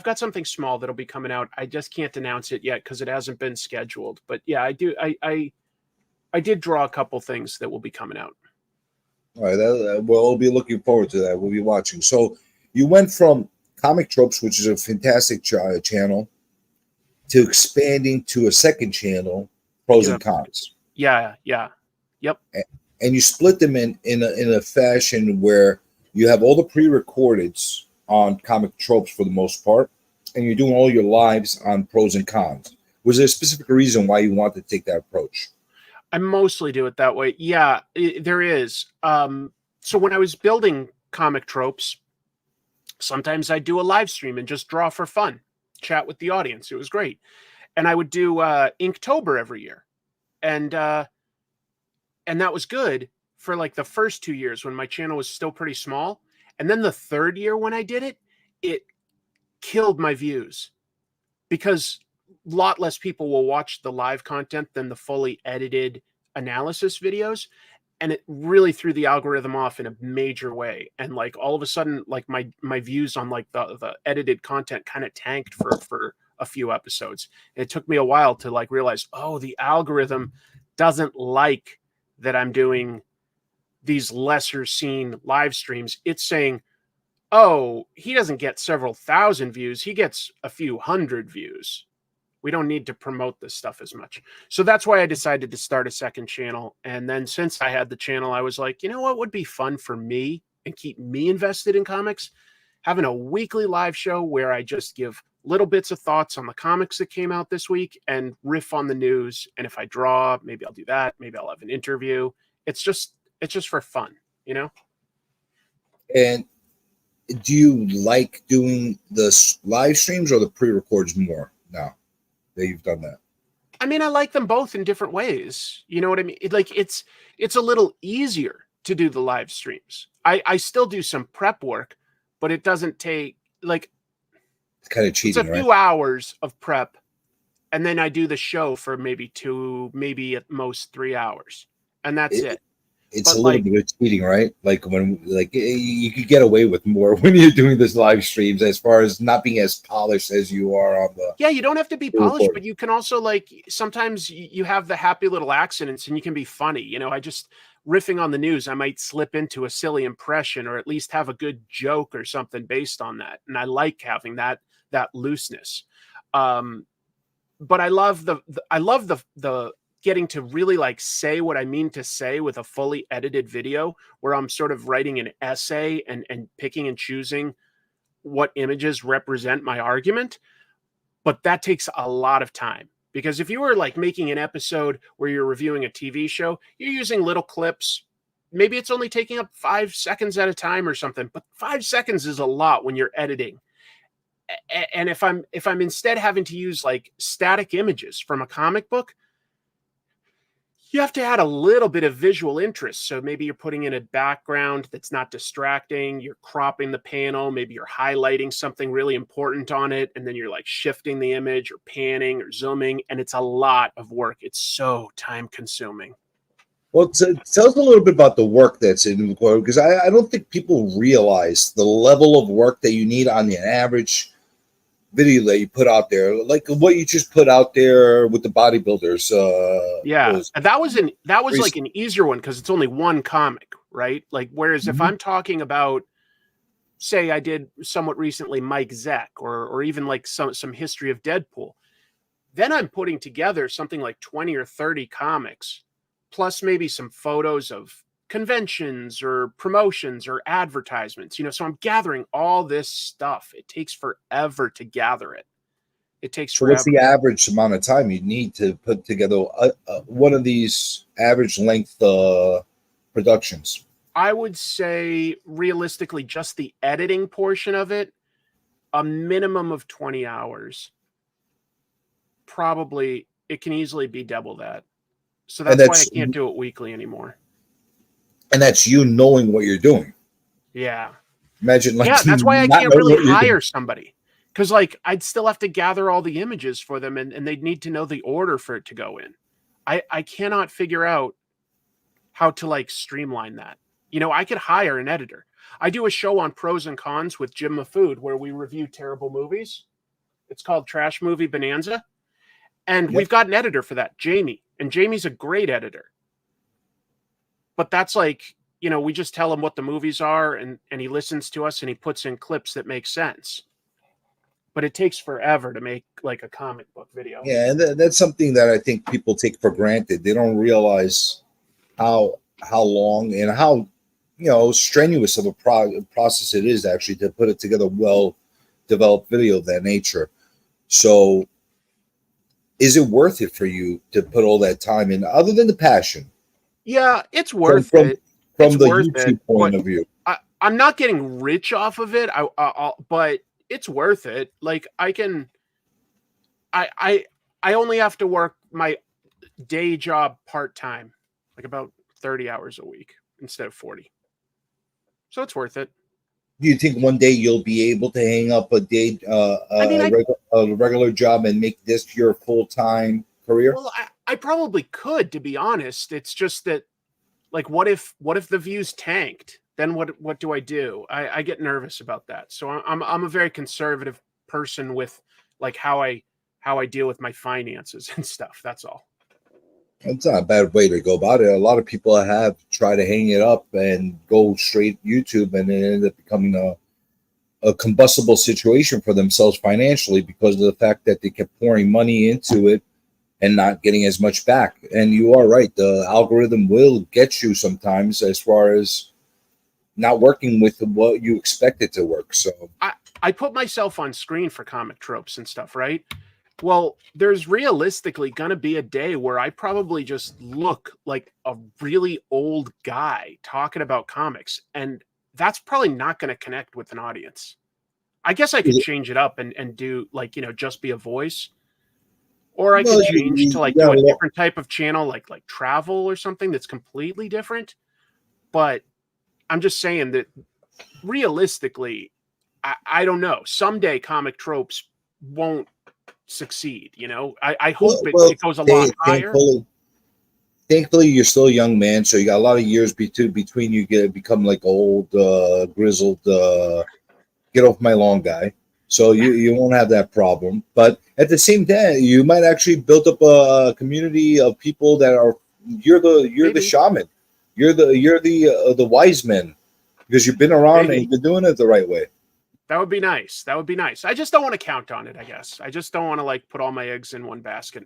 got something small that'll be coming out. I just can't announce it yet because it hasn't been scheduled. But yeah, I do. I did draw a couple things that will be coming out. All right, we'll be looking forward to that. We'll be watching. So you went from Comic Tropes, which is a fantastic channel, to expanding to a second channel, Pros and Cons, Yeah, yeah, yep. and you split them in a fashion where you have all the pre-recordeds on Comic Tropes for the most part, and you're doing all your lives on Pros and Cons. Was there a specific reason why you wanted to take that approach? I mostly do it that way. Yeah, there is. So when I was building comic tropes, sometimes I'd do a live stream and just draw for fun, chat with the audience. It was great. And I would do Inktober every year. And that was good for like the first 2 years when my channel was still pretty small. And then the third year when I did it, it killed my views because a lot less people will watch the live content than the fully edited analysis videos. And it really threw the algorithm off in a major way. And like all of a sudden, like my views on like the edited content kind of tanked for a few episodes. And it took me a while to like realize, oh, the algorithm doesn't like that I'm doing these lesser seen live streams. It's saying, oh, he doesn't get several thousand views, he gets a few hundred views. We don't need to promote this stuff as much. So that's why I decided to start a second channel. And then since I had the channel, I was like, you know what would be fun for me and keep me invested in comics? Having a weekly live show where I just give little bits of thoughts on the comics that came out this week and riff on the news. And if I draw, maybe I'll do that. Maybe I'll have an interview. It's just for fun, you know? And do you like doing the live streams or the pre-records more now that you've done that? I mean, I like them both in different ways. You know what I mean? It's a little easier to do the live streams. I still do some prep work, but it doesn't take like It's kind of it's a cheating, right? few hours of prep, and then I do the show for maybe 2, maybe at most 3 hours, and that's it. it's But a little like, bit of cheating, right? Like when you could get away with more when you're doing this live streams, as far as not being as polished as you are on yeah, you don't have to be the polished, recording. but you can also like sometimes you have the happy little accidents and you can be funny. You know, I just riffing on the news, I might slip into a silly impression or at least have a good joke or something based on that. And I like having that looseness. Um, but I love the getting to really like say what I mean to say with a fully edited video where I'm sort of writing an essay and picking and choosing what images represent my argument. But that takes a lot of time because if you were like making an episode where you're reviewing a TV show, you're using little clips. Maybe it's only taking up 5 seconds at a time or something, but 5 seconds is a lot when you're editing. And if I'm instead having to use like static images from a comic book, you have to add a little bit of visual interest. So maybe you're putting in a background that's not distracting. You're cropping the panel. Maybe you're highlighting something really important on it. And then you're like shifting the image or panning or zooming. And it's a lot of work. It's so time consuming. Well, tell us a little bit about the work that's in recording, because I don't think people realize the level of work that you need on the average video that you put out there, like what you just put out there with the bodybuilders. Yeah. Was And that was like recent. an easier one because it's only one comic, right? Like, whereas if Mhm. I'm talking about, say I did somewhat recently Mike Zeck or even like some history of Deadpool, then I'm putting together something like 20 or 30 comics, plus maybe some photos of conventions or promotions or advertisements. You know, so I'm gathering all this stuff. It takes forever to gather it. It takes So, what's forever. the average amount of time you need to put together one of these average length productions? I would say realistically, just the editing portion of it, a minimum of 20 hours. Probably it can easily be double that. So And that's why I that's can't do it weekly anymore. you knowing what you're doing. Yeah. Imagine like Yeah, that's why I not can't knowing really what you're doing. hire somebody. Because like I'd still have to gather all the images for them and they'd need to know the order for it to go in. I cannot figure out how to like streamline that. You know, I could hire an editor. I do a show on pros and cons with Jim Mafood where we review terrible movies. It's called Trash Movie Bonanza. And Yep. we've got an editor for that, Jamie. And Jamie's a great editor. But that's like, you know, we just tell him what the movies are and he listens to us and he puts in clips that make sense. But it takes forever to make like a comic book video. Yeah, and that's something that I think people take for granted. They don't realize how long and how strenuous of a process it is actually to put it together well developed video of that nature. So, is it worth it for you to put all that time in, other than the passion, Yeah, it's from worth from it. from It's the worth it. YouTube point But of view? I'm not getting rich off of it. But it's worth it. Like I can, I, I only have to work my day job part time, like about 30 hours a week instead of 40. So it's worth it. Do you think one day you'll be able to hang up I mean, a regular job and make this your full time career? well, I probably could, to be honest. It's just that, like, what if the views tanked? Then what do I do? I get nervous about that. So I'm a very conservative person with like how I deal with my finances and stuff. That's all. It's not a bad way to go about it. A lot of people have tried to hang it up and go straight YouTube, and it ended up becoming a combustible situation for themselves financially because of the fact that they kept pouring money into it and not getting as much back. And you are right, the algorithm will get you sometimes as far as not working with what you expect it to work. So I put myself on screen for comic tropes and stuff, right? Well, there's realistically going to be a day where I probably just look like a really old guy talking about comics. And that's probably not going to connect with an audience. I guess I could change it up and do like, you know, just be a voice. Or I well, could change to you like do got a a lot. different type of channel, like travel or something that's completely different. But I'm just saying that realistically, I don't know. Someday comic tropes won't succeed. You know, I hope Well, it goes a lot they higher. thankfully you're still a young man, so you got a lot of years between you become like old, grizzled, get off my lawn guy. So you won't have that problem. But at the same time, you might actually build up a community of people that are you're the Maybe, shaman, you're the wise men because you've been around and maybe. you've been doing it the right way. That would be nice. That would be nice. I just don't want to count on it, I guess. I just don't want to like put all my eggs in one basket.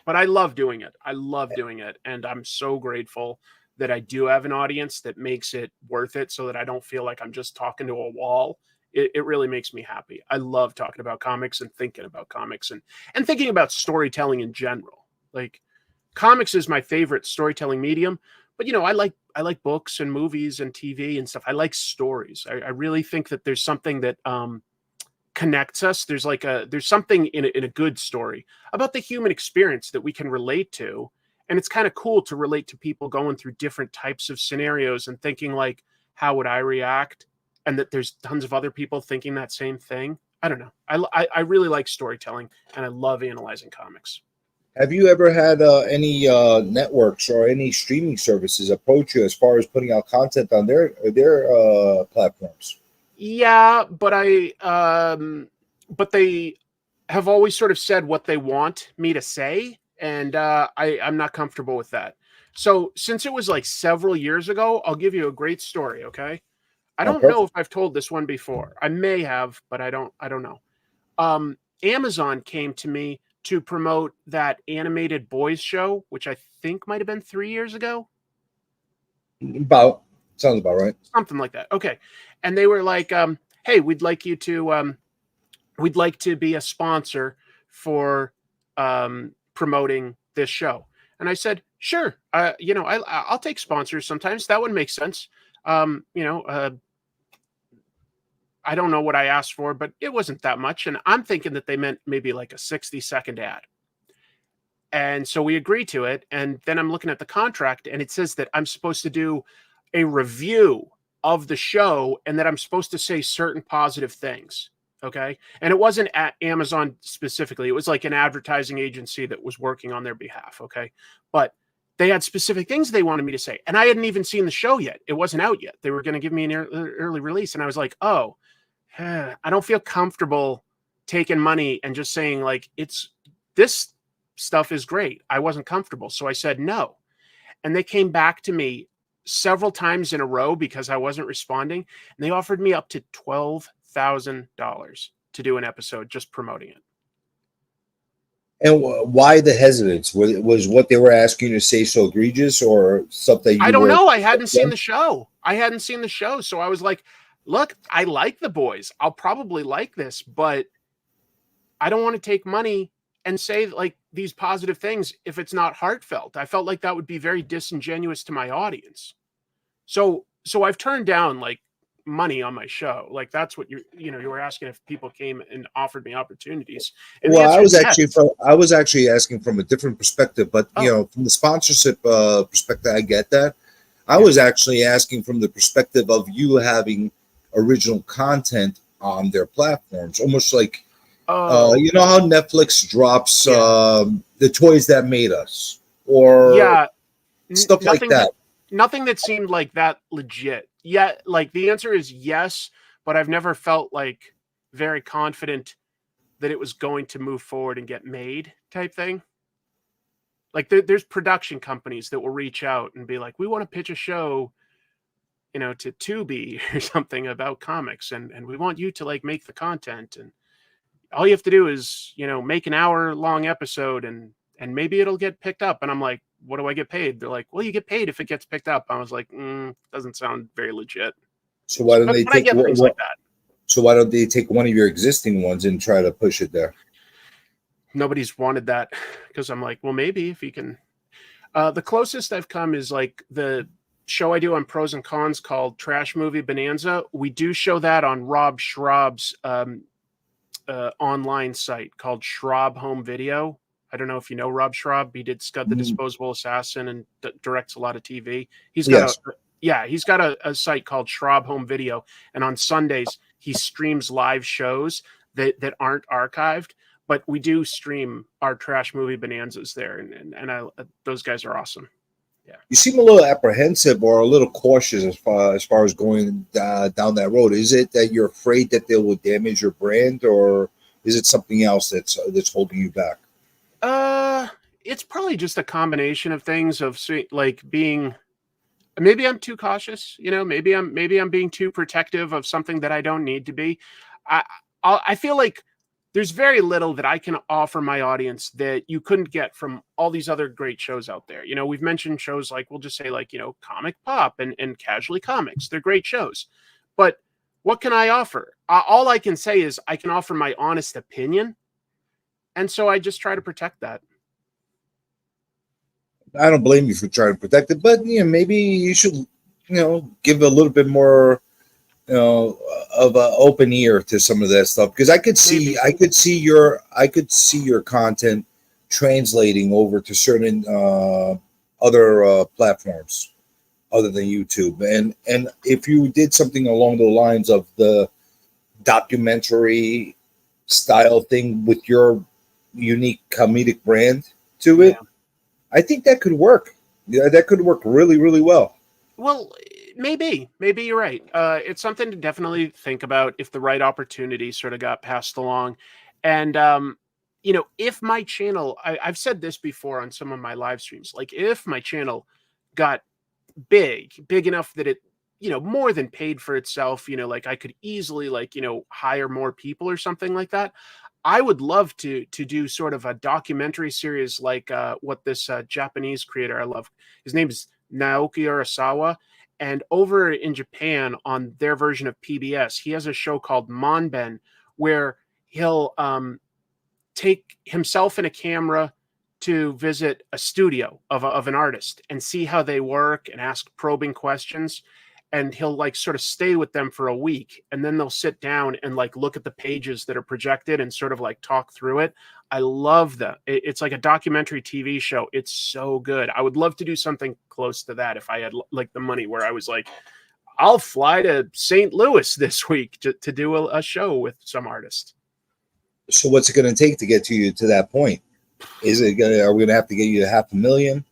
But I love doing it. I love doing it. And I'm so grateful that I do have an audience that makes it worth it so that I don't feel like I'm just talking to a wall. It really makes me happy. I love talking about comics and thinking about comics and thinking about storytelling in general. Like comics is my favorite storytelling medium, but I like books and movies and TV and stuff. I like stories. I really think that there's something that connects us. There's something in a good story about the human experience that we can relate to. And it's kind of cool to relate to people going through different types of scenarios and thinking like, how would I react? And that there's tons of other people thinking that same thing. I don't know. I really like storytelling and I love analyzing comics. Have you ever had any networks or any streaming services approach you as far as putting out content on their platforms? Yeah, but they have always sort of said what they want me to say, and I'm not comfortable with that. So since it was like several years ago, I'll give you a great story, okay? I Oh, don't know if perfect. I've told this one before. I may have, but I don't know. Amazon came to me to promote that animated boys show, which I think might have been 3 years ago. About sounds about right. Something like that. Okay. And they were like, "Hey, we'd like to be a sponsor for promoting this show." And I said, "Sure. I'll take sponsors sometimes. That would make sense." Um, you know, uh, I don't know what I asked for, but it wasn't that much. And I'm thinking that they meant maybe like a 60-second ad. And so we agreed to it. And then I'm looking at the contract and it says that I'm supposed to do a review of the show and that I'm supposed to say certain positive things. Okay. And it wasn't at Amazon specifically, it was like an advertising agency that was working on their behalf. Okay. But they had specific things they wanted me to say. And I hadn't even seen the show yet. It wasn't out yet. They were going to give me an early release. And I was like, oh, I don't feel comfortable taking money and just saying, like, this stuff is great. I wasn't comfortable. So I said no. And they came back to me several times in a row because I wasn't responding. And they offered me up to $12,000 to do an episode just promoting it. And why the hesitance? Was what they were asking you to say so egregious, or something I you don't were? know. I hadn't seen the show. I hadn't seen the show. So I was like, look, I like the boys. I'll probably like this, but I don't want to take money and say like these positive things if it's not heartfelt. I felt like that would be very disingenuous to my audience. So I've turned down like money on my show. Like that's what you were asking if people came and offered me opportunities. And the Well, answer is yes. I was actually asking from a different perspective, but Oh, from the sponsorship perspective, I get that. I yeah. was actually asking from the perspective of you having original content on their platforms, almost like Oh, you know how Netflix drops yeah. the toys that made us or Yeah. stuff like Nothing that that. nothing that seemed like that legit. Yeah, like the answer is yes, but I've never felt like very confident that it was going to move forward and get made type thing. Like there's production companies that will reach out and be like, we want to pitch a show, to Tubi or something about comics, and we want you to like make the content, and all you have to do is make an hour long episode, and maybe it'll get picked up. And I'm like, what do I get paid? They're like, well, you get paid if it gets picked up. I was like, doesn't sound very legit. So why don't But, they but I take get things like that. So why don't they take one of your existing ones and try to push it there? Nobody's wanted that because I'm like, well, maybe if you can. The closest I've come is like the show I do on Pros and Cons called Trash Movie Bonanza. We do show that on Rob Schraub's online site called Schraub Home Video. I don't know if you know Rob Schraub. He did Scud the Mm, Disposable Assassin and directs a lot of TV. He's got a yes. yeah, he's got a site called Schraub Home Video, and on Sundays he streams live shows that aren't archived. But we do stream our trash movie bonanzas there, and those guys are awesome. Yeah. You seem a little apprehensive or a little cautious as far as going down that road. Is it that you're afraid that they will damage your brand, or is it something else that's holding you back? Uh, it's probably just a combination of things of like being maybe I'm too cautious, maybe I'm being too protective of something that I don't need to be. I I feel like there's very little that I can offer my audience that you couldn't get from all these other great shows out there. We've mentioned shows like we'll just say like, Comic Pop and Casually Comics. They're great shows. But what can I offer? All I can say is I can offer my honest opinion, and so I just try to protect that. I don't blame you for trying to protect it, but maybe you should, give a little bit more, of an open ear to some of that stuff, because Maybe. I could see your content translating over to certain other platforms other than YouTube, and if you did something along the lines of the documentary style thing with your unique comedic brand to Yeah. it, I think that could work. Yeah, that could work really, really well. Well, maybe you're right. It's something to definitely think about if the right opportunity sort of got passed along. And if my channel, I've said this before on some of my live streams, like if my channel got big enough that it, more than paid for itself, like I could easily like, hire more people or something like that. I would love to do sort of a documentary series like what this Japanese creator I love. His name is Naoki Urasawa, and over in Japan on their version of PBS, he has a show called Monben where he'll take himself and a camera to visit a studio of an artist and see how they work and ask probing questions, and he'll like sort of stay with them for a week, and then they'll sit down and like look at the pages that are projected and sort of like talk through it. I love that. It's like a documentary TV show. It's so good. I would love to do something close to that if I had like the money, where I was like, I'll fly to St. Louis this week to do a show with some artist. So, what's it going to take to get you to that point? Are we going to have to get you to 500,000,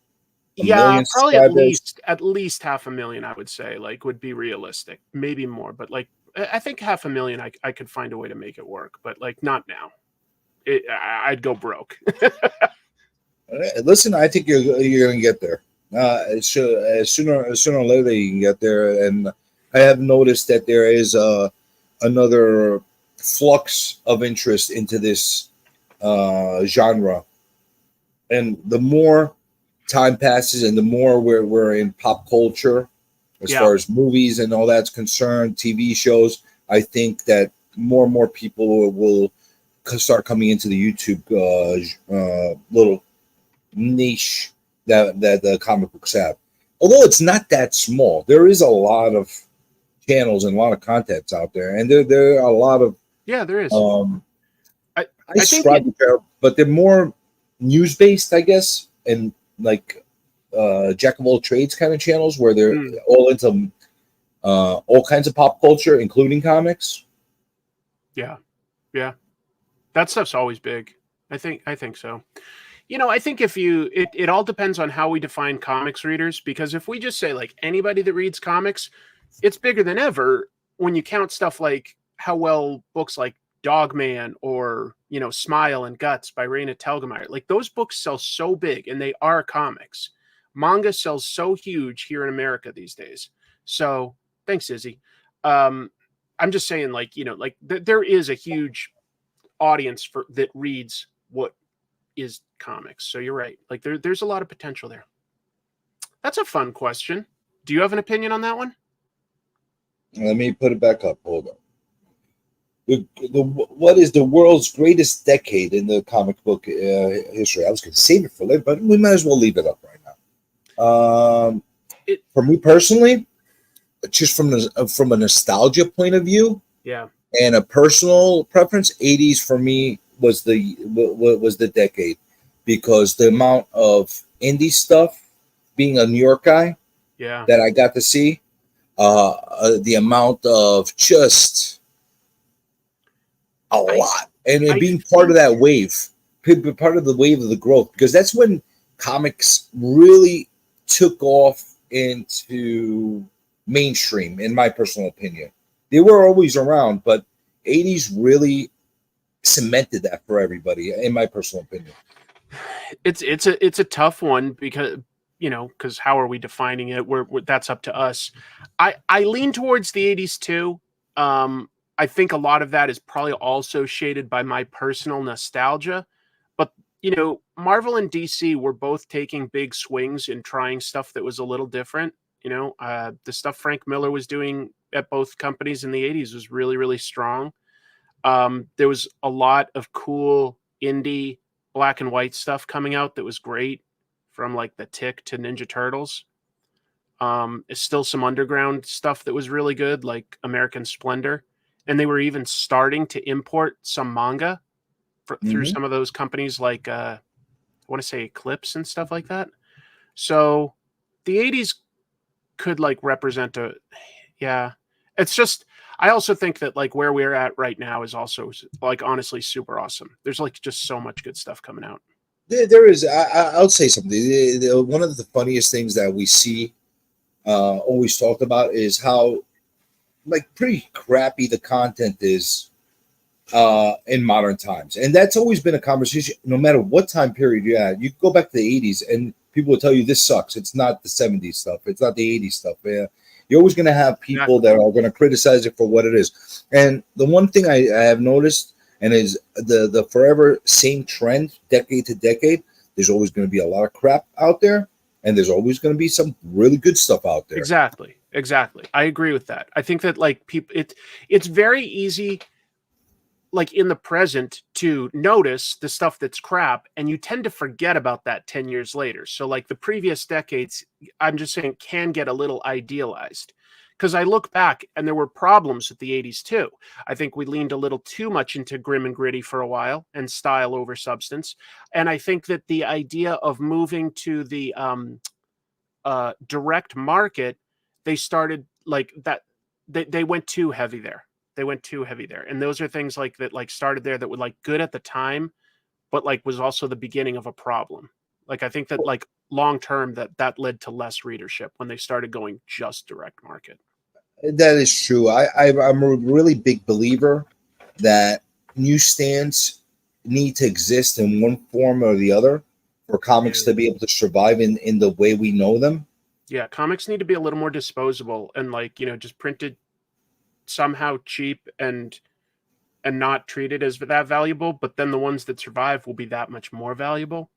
a Yeah, million probably at subscribers? least 500,000, I would say, like, would be realistic. Maybe more, but like I think 500,000 I could find a way to make it work, but like not now. I'd go broke. Listen, I think you're going to get there. Sooner or later you can get there, and I have noticed that there is another flux of interest into this genre, and the more time passes and the more we're in pop culture as Yeah. far as movies and all that's concerned, TV shows, I think that more and more people will start coming into the YouTube little niche that the comic books have. Although it's not that small, there is a lot of channels and a lot of contents out there, and there are a lot of Yeah, there is. um, I I I think subscribe to there, but they're more news based, I guess, and like jack of all trades kind of channels where they're mm, all into all kinds of pop culture, including comics. yeah. Yeah. That stuff's always big. I think so. I think if it all depends on how we define comics readers, because if we just say like anybody that reads comics, it's bigger than ever when you count stuff like how well books like Dogman or, Smile and Guts by Raina Telgemeier, like those books sell so big and they are comics. Manga sells so huge here in America these days. So thanks, Izzy. Um, I'm just saying, like, like there is a huge audience for that reads what is comics. So you're right. Like there's a lot of potential there. That's a fun question. Do you have an opinion on that one? Let me put it back up. Hold on. What is the world's greatest decade in the comic book history? I was going to save it for later, but we might as well leave it up right now. For me personally, just from a nostalgia point of view, Yeah. and a personal preference, 80s for me was the decade, because the amount of indie stuff, being a New York guy, Yeah. that I got to see, the amount of just a lot, and I being part of that wave, part of the wave of the growth, because that's when comics really took off into mainstream, in my personal opinion. They were always around, but 80s really cemented that for everybody, in my personal opinion. It's a tough one because because how are we defining it? That's up to us. I lean towards the 80s too. I think a lot of that is probably also shaded by my personal nostalgia, but Marvel and DC were both taking big swings and trying stuff that was a little different. The stuff Frank Miller was doing at both companies in the 80s was really, really strong. There was a lot of cool indie black and white stuff coming out that was great, from like the Tick to Ninja Turtles. It's still some underground stuff that was really good, like American Splendor. And they were even starting to import some manga through Hmm. some of those companies, like I want to say Eclipse and stuff like that. So the 80s could like represent a, yeah. It's just, I also think that like where we're at right now is also like honestly super awesome. There's like just so much good stuff coming out. There is. I'll say something. One of the funniest things that we see always talked about is how like pretty crappy the content is in modern times, and that's always been a conversation. No matter what time period you're at, you go back to the 80s, and people will tell you this sucks. It's not the 70s stuff. It's not the 80s stuff. Yeah. You're always going to have people Exactly. that are going to criticize it for what it is. And the one thing I have noticed, and is the forever same trend, decade to decade. There's always going to be a lot of crap out there, and there's always going to be some really good stuff out there. Exactly. Exactly. I agree with that. I think that like people, it's very easy like in the present to notice the stuff that's crap, and you tend to forget about that 10 years later. So like the previous decades, I'm just saying, can get a little idealized, because I look back and there were problems with the 80s too. I think we leaned a little too much into grim and gritty for a while and style over substance. And I think that the idea of moving to the direct market, they started like that. They went too heavy there. They went too heavy there, and those are things like that, like started there that were like good at the time, but like was also the beginning of a problem. Like I think that like long term that led to less readership when they started going just direct market. That is true. I'm a really big believer that newsstands need to exist in one form or the other for comics to be able to survive in the way we know them. Yeah, comics need to be a little more disposable and like just printed somehow cheap and not treated as that valuable, but then the ones that survive will be that much more valuable.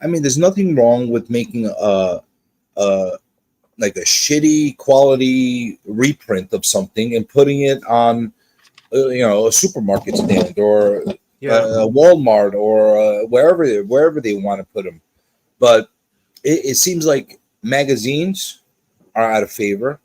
I mean, there's nothing wrong with making a like a shitty quality reprint of something and putting it on, a supermarket stand or Yeah. a Walmart or wherever they want to put them. But it seems like magazines are out of favor.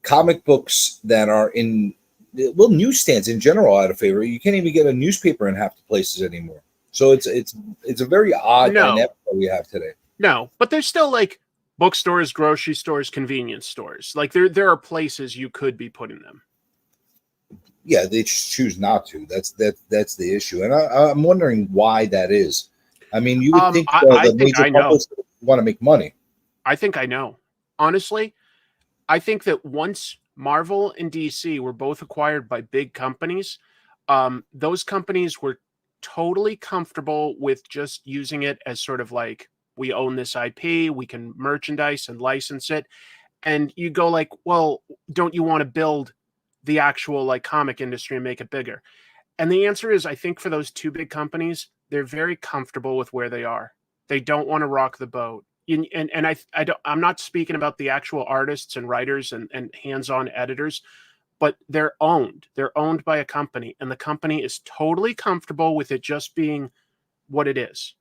Comic books that are in newsstands in general are out of favor. You can't even get a newspaper in half the places anymore. So it's a very odd No, dynamic that we have today. no, but there's still like bookstores, grocery stores, convenience stores. Like there are places you could be putting them. Yeah, they just choose not to. That's the issue, and I'm wondering why that is. I mean, you would think I the think major I know. publishers want to make money. I think I know. Honestly, I think that once Marvel and DC were both acquired by big companies, those companies were totally comfortable with just using it as sort of like, we own this IP, we can merchandise and license it. And you go like, well, don't you want to build the actual like comic industry and make it bigger? And the answer is, I think for those two big companies, they're very comfortable with where they are. They don't want to rock the boat. And I don't, I'm not speaking about the actual artists and writers and hands-on editors, but they're owned. They're owned by a company, and the company is totally comfortable with it just being what it is.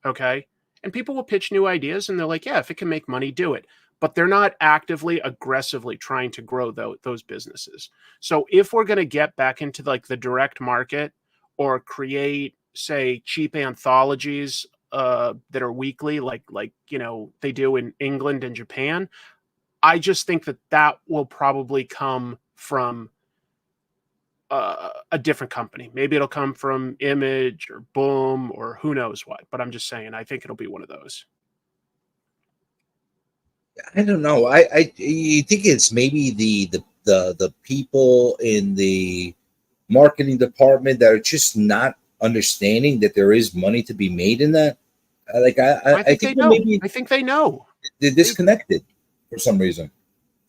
Okay. And people will pitch new ideas and they're like, yeah, if it can make money, do it. But they're not actively, aggressively trying to grow those businesses. So if we're going to get back into like the direct market or create, say, cheap anthologies that are weekly, like they do in England and Japan, I just think that will probably come from a different company. Maybe it'll come from Image or Boom or who knows what. But I'm just saying, I think it'll be one of those. I don't know. I you think it's maybe the people in the marketing department that are just not understanding that there is money to be made in that. I I think they think that know. maybe I think they know. they're They disconnected for some reason.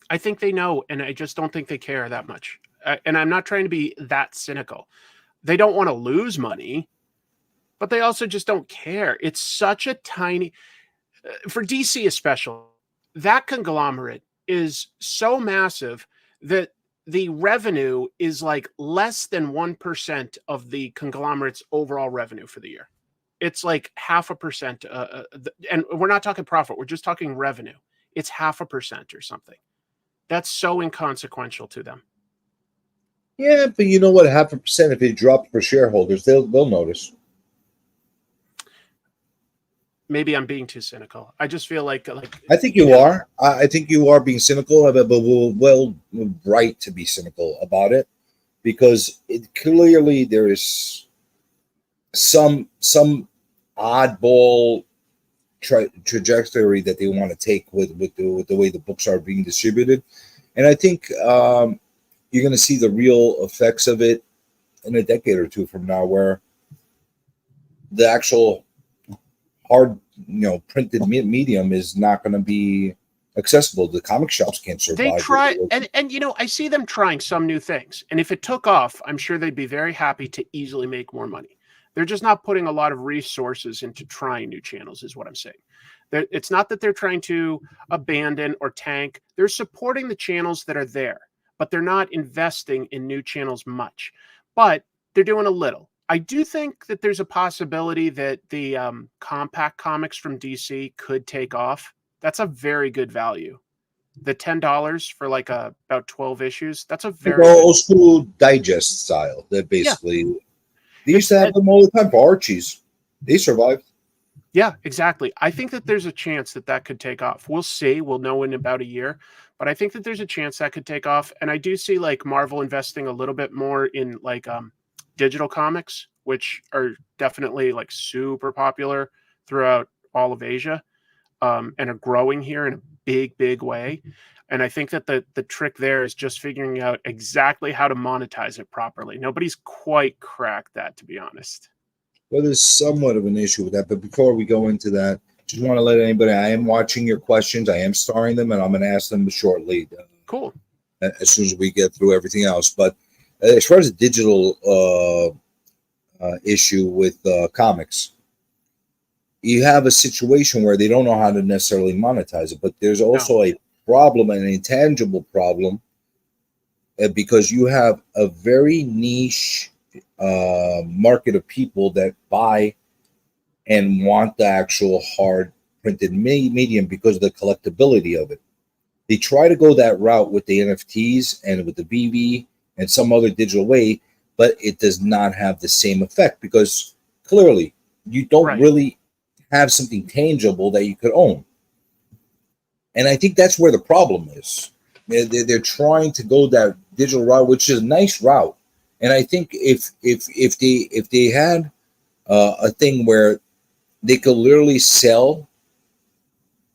I think they know, and I just don't think they care that much. And I'm not trying to be that cynical. They don't want to lose money, but they also just don't care. It's such a tiny for DC especially. That conglomerate is so massive that the revenue is like less than 1% of the conglomerate's overall revenue for the year. It's like 0.5%. And we're not talking profit, we're just talking revenue. It's 0.5% or something. That's so inconsequential to them. Yeah, but you know what? 0.5% if it drops for shareholders, they'll notice. Maybe I'm being too cynical. I just feel like I think you you know, are. I think you are being cynical of it, but we're right to be cynical about it because clearly there is some oddball trajectory that they want to take with the way the books are being distributed, and I think you're going to see the real effects of it in a decade or two from now, where the actual hard, printed medium is not going to be accessible. The comic shops can't they survive. try and I see them trying some new things. And if it took off, I'm sure they'd be very happy to easily make more money. They're just not putting a lot of resources into trying new channels, is what I'm saying. It's not that they're trying to abandon or tank. They're supporting the channels that are there, but they're not investing in new channels much. But they're doing a little. I do think that there's a possibility that the compact comics from DC could take off. That's a very good value. The $10 for like about 12 issues. That's a Like very good. old school digest style. That Yeah, basically they used it's to have them all the time for Archies. They survived. yeah, exactly. I think that there's a chance that that could take off. We'll see. We'll know in about a year, but I think that there's a chance that could take off. And I do see like Marvel investing a little bit more in like digital comics, which are definitely like super popular throughout all of Asia, and are growing here in a big way. And I think that the trick there is just figuring out exactly how to monetize it properly. Nobody's quite cracked that, to be honest. Well, there's somewhat of an issue with that. But before we go into that, just want to let anybody, I am watching your questions. I am starring them, and I'm going to ask them shortly Cool. as soon as we get through everything else. But as far as the digital issue with comics, you have a situation where they don't know how to necessarily monetize it, but there's No. also a problem, an intangible problem, because you have a very niche market of people that buy and want the actual hard printed medium because of the collectability of it. They try to go that route with the NFTs and with the BV and some other digital way, but it does not have the same effect because clearly you don't Right. really have something tangible that you could own. And I think that's where the problem is. They're trying to go that digital route, which is a nice route. And I think if they had a thing where they could literally sell.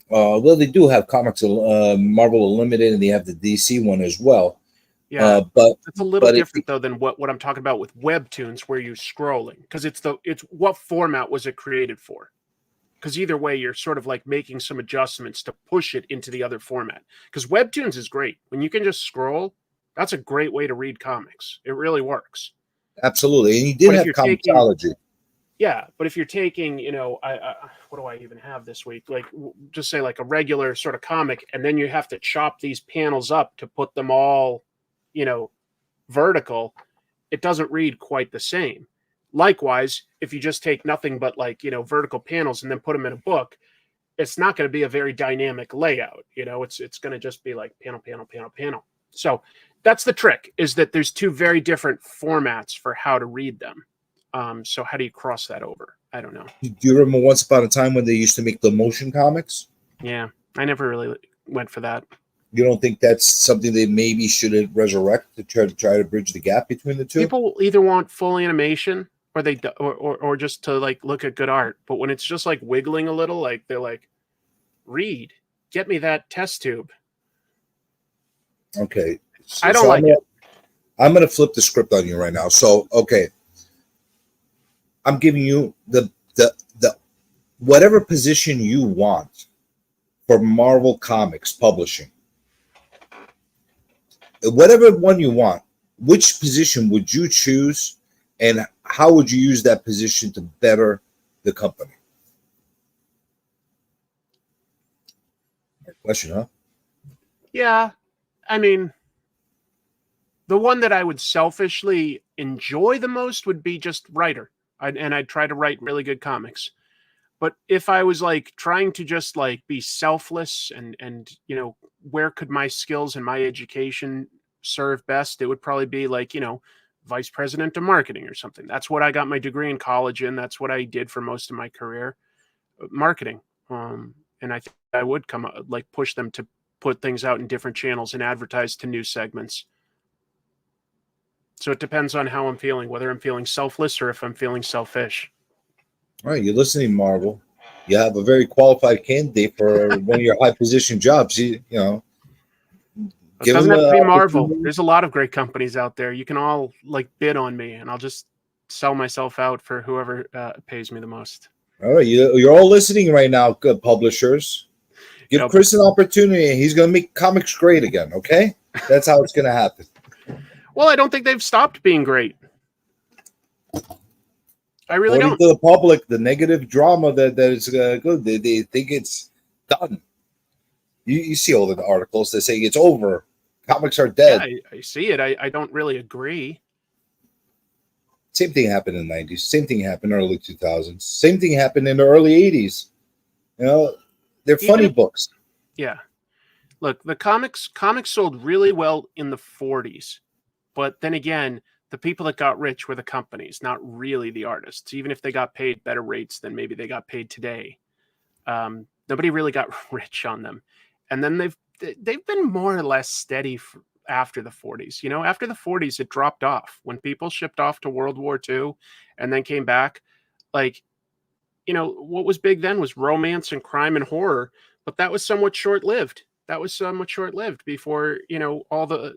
Well, they do have comics, Marvel Unlimited, and they have the DC one as well. Yeah. But It's a little but it, different though than what I'm talking about with webtoons where you're scrolling because it's what format was it created for? Because either way, you're sort of like making some adjustments to push it into the other format. Because webtoons is great when you can just scroll. That's a great way to read comics. It really works. absolutely, and you did But if have you're taking comicsology. Yeah, but if you're taking, what do I even have this week? Like, just say like a regular sort of comic, and then you have to chop these panels up to put them all, you know, vertical. It doesn't read quite the same. Likewise, if you just take nothing but like vertical panels and then put them in a book, it's not going to be a very dynamic layout. It's going to just be like panel, panel, panel, panel. So that's the trick: is that there's two very different formats for how to read them. So how do you cross that over? I don't know. Do you remember once upon a time when they used to make the motion comics? Yeah, I never really went for that. You don't think that's something they maybe should resurrect to try to bridge the gap between the two? People either want full animation or or just to like look at good art. But when it's just like wiggling a little, like they're like, read, get me that test tube. Okay. I don't like it. I'm gonna flip the script on you right now. So okay, I'm giving you the whatever position you want for Marvel Comics publishing. Whatever one you want, which position would you choose, and how would you use that position to better the company? Good question, huh? Yeah, I mean, the one that I would selfishly enjoy the most would be just writer. I'd try to write really good comics. But if I was like trying to just like be selfless and you know, where could my skills and my education serve best, it would probably be like, you know, vice president of marketing or something. That's what I got my degree in college in. That's what I did for most of my career, marketing. And I think I would come like push them to put things out in different channels and advertise to new segments. So it depends on how I'm feeling, whether I'm feeling selfless or if I'm feeling selfish. All right, you're listening, Marvel. You have a very qualified candidate for one of your high position jobs. You know, It give doesn't him have to the be Marvel. opportunity. There's a lot of great companies out there. You can all like bid on me, and I'll just sell myself out for whoever pays me the most. All right, you're all listening right now, good publishers. You Give know, Chris an opportunity, and he's going to make comics great again. Okay, that's how it's going to happen. well, I don't think they've stopped being great. I really According don't. to the public, the negative drama that is good, they think it's done. You see all the articles that say it's over, comics are Yeah, dead. I see it. I don't really agree. Same thing happened in the 90s. Same thing happened in the early 2000s. Same thing happened in the early 80s. You know, they're Even funny if, books. yeah, look, the comics sold really well in the 40s, but then again, the people that got rich were the companies, not really the artists. Even if they got paid better rates than maybe they got paid today, nobody really got rich on them. And then they've been more or less steady after the 40s. You know, after the 40s, it dropped off when people shipped off to World War II and then came back. Like, you know, what was big then was romance and crime and horror, but that was somewhat short lived. That was somewhat short lived before, you know, all the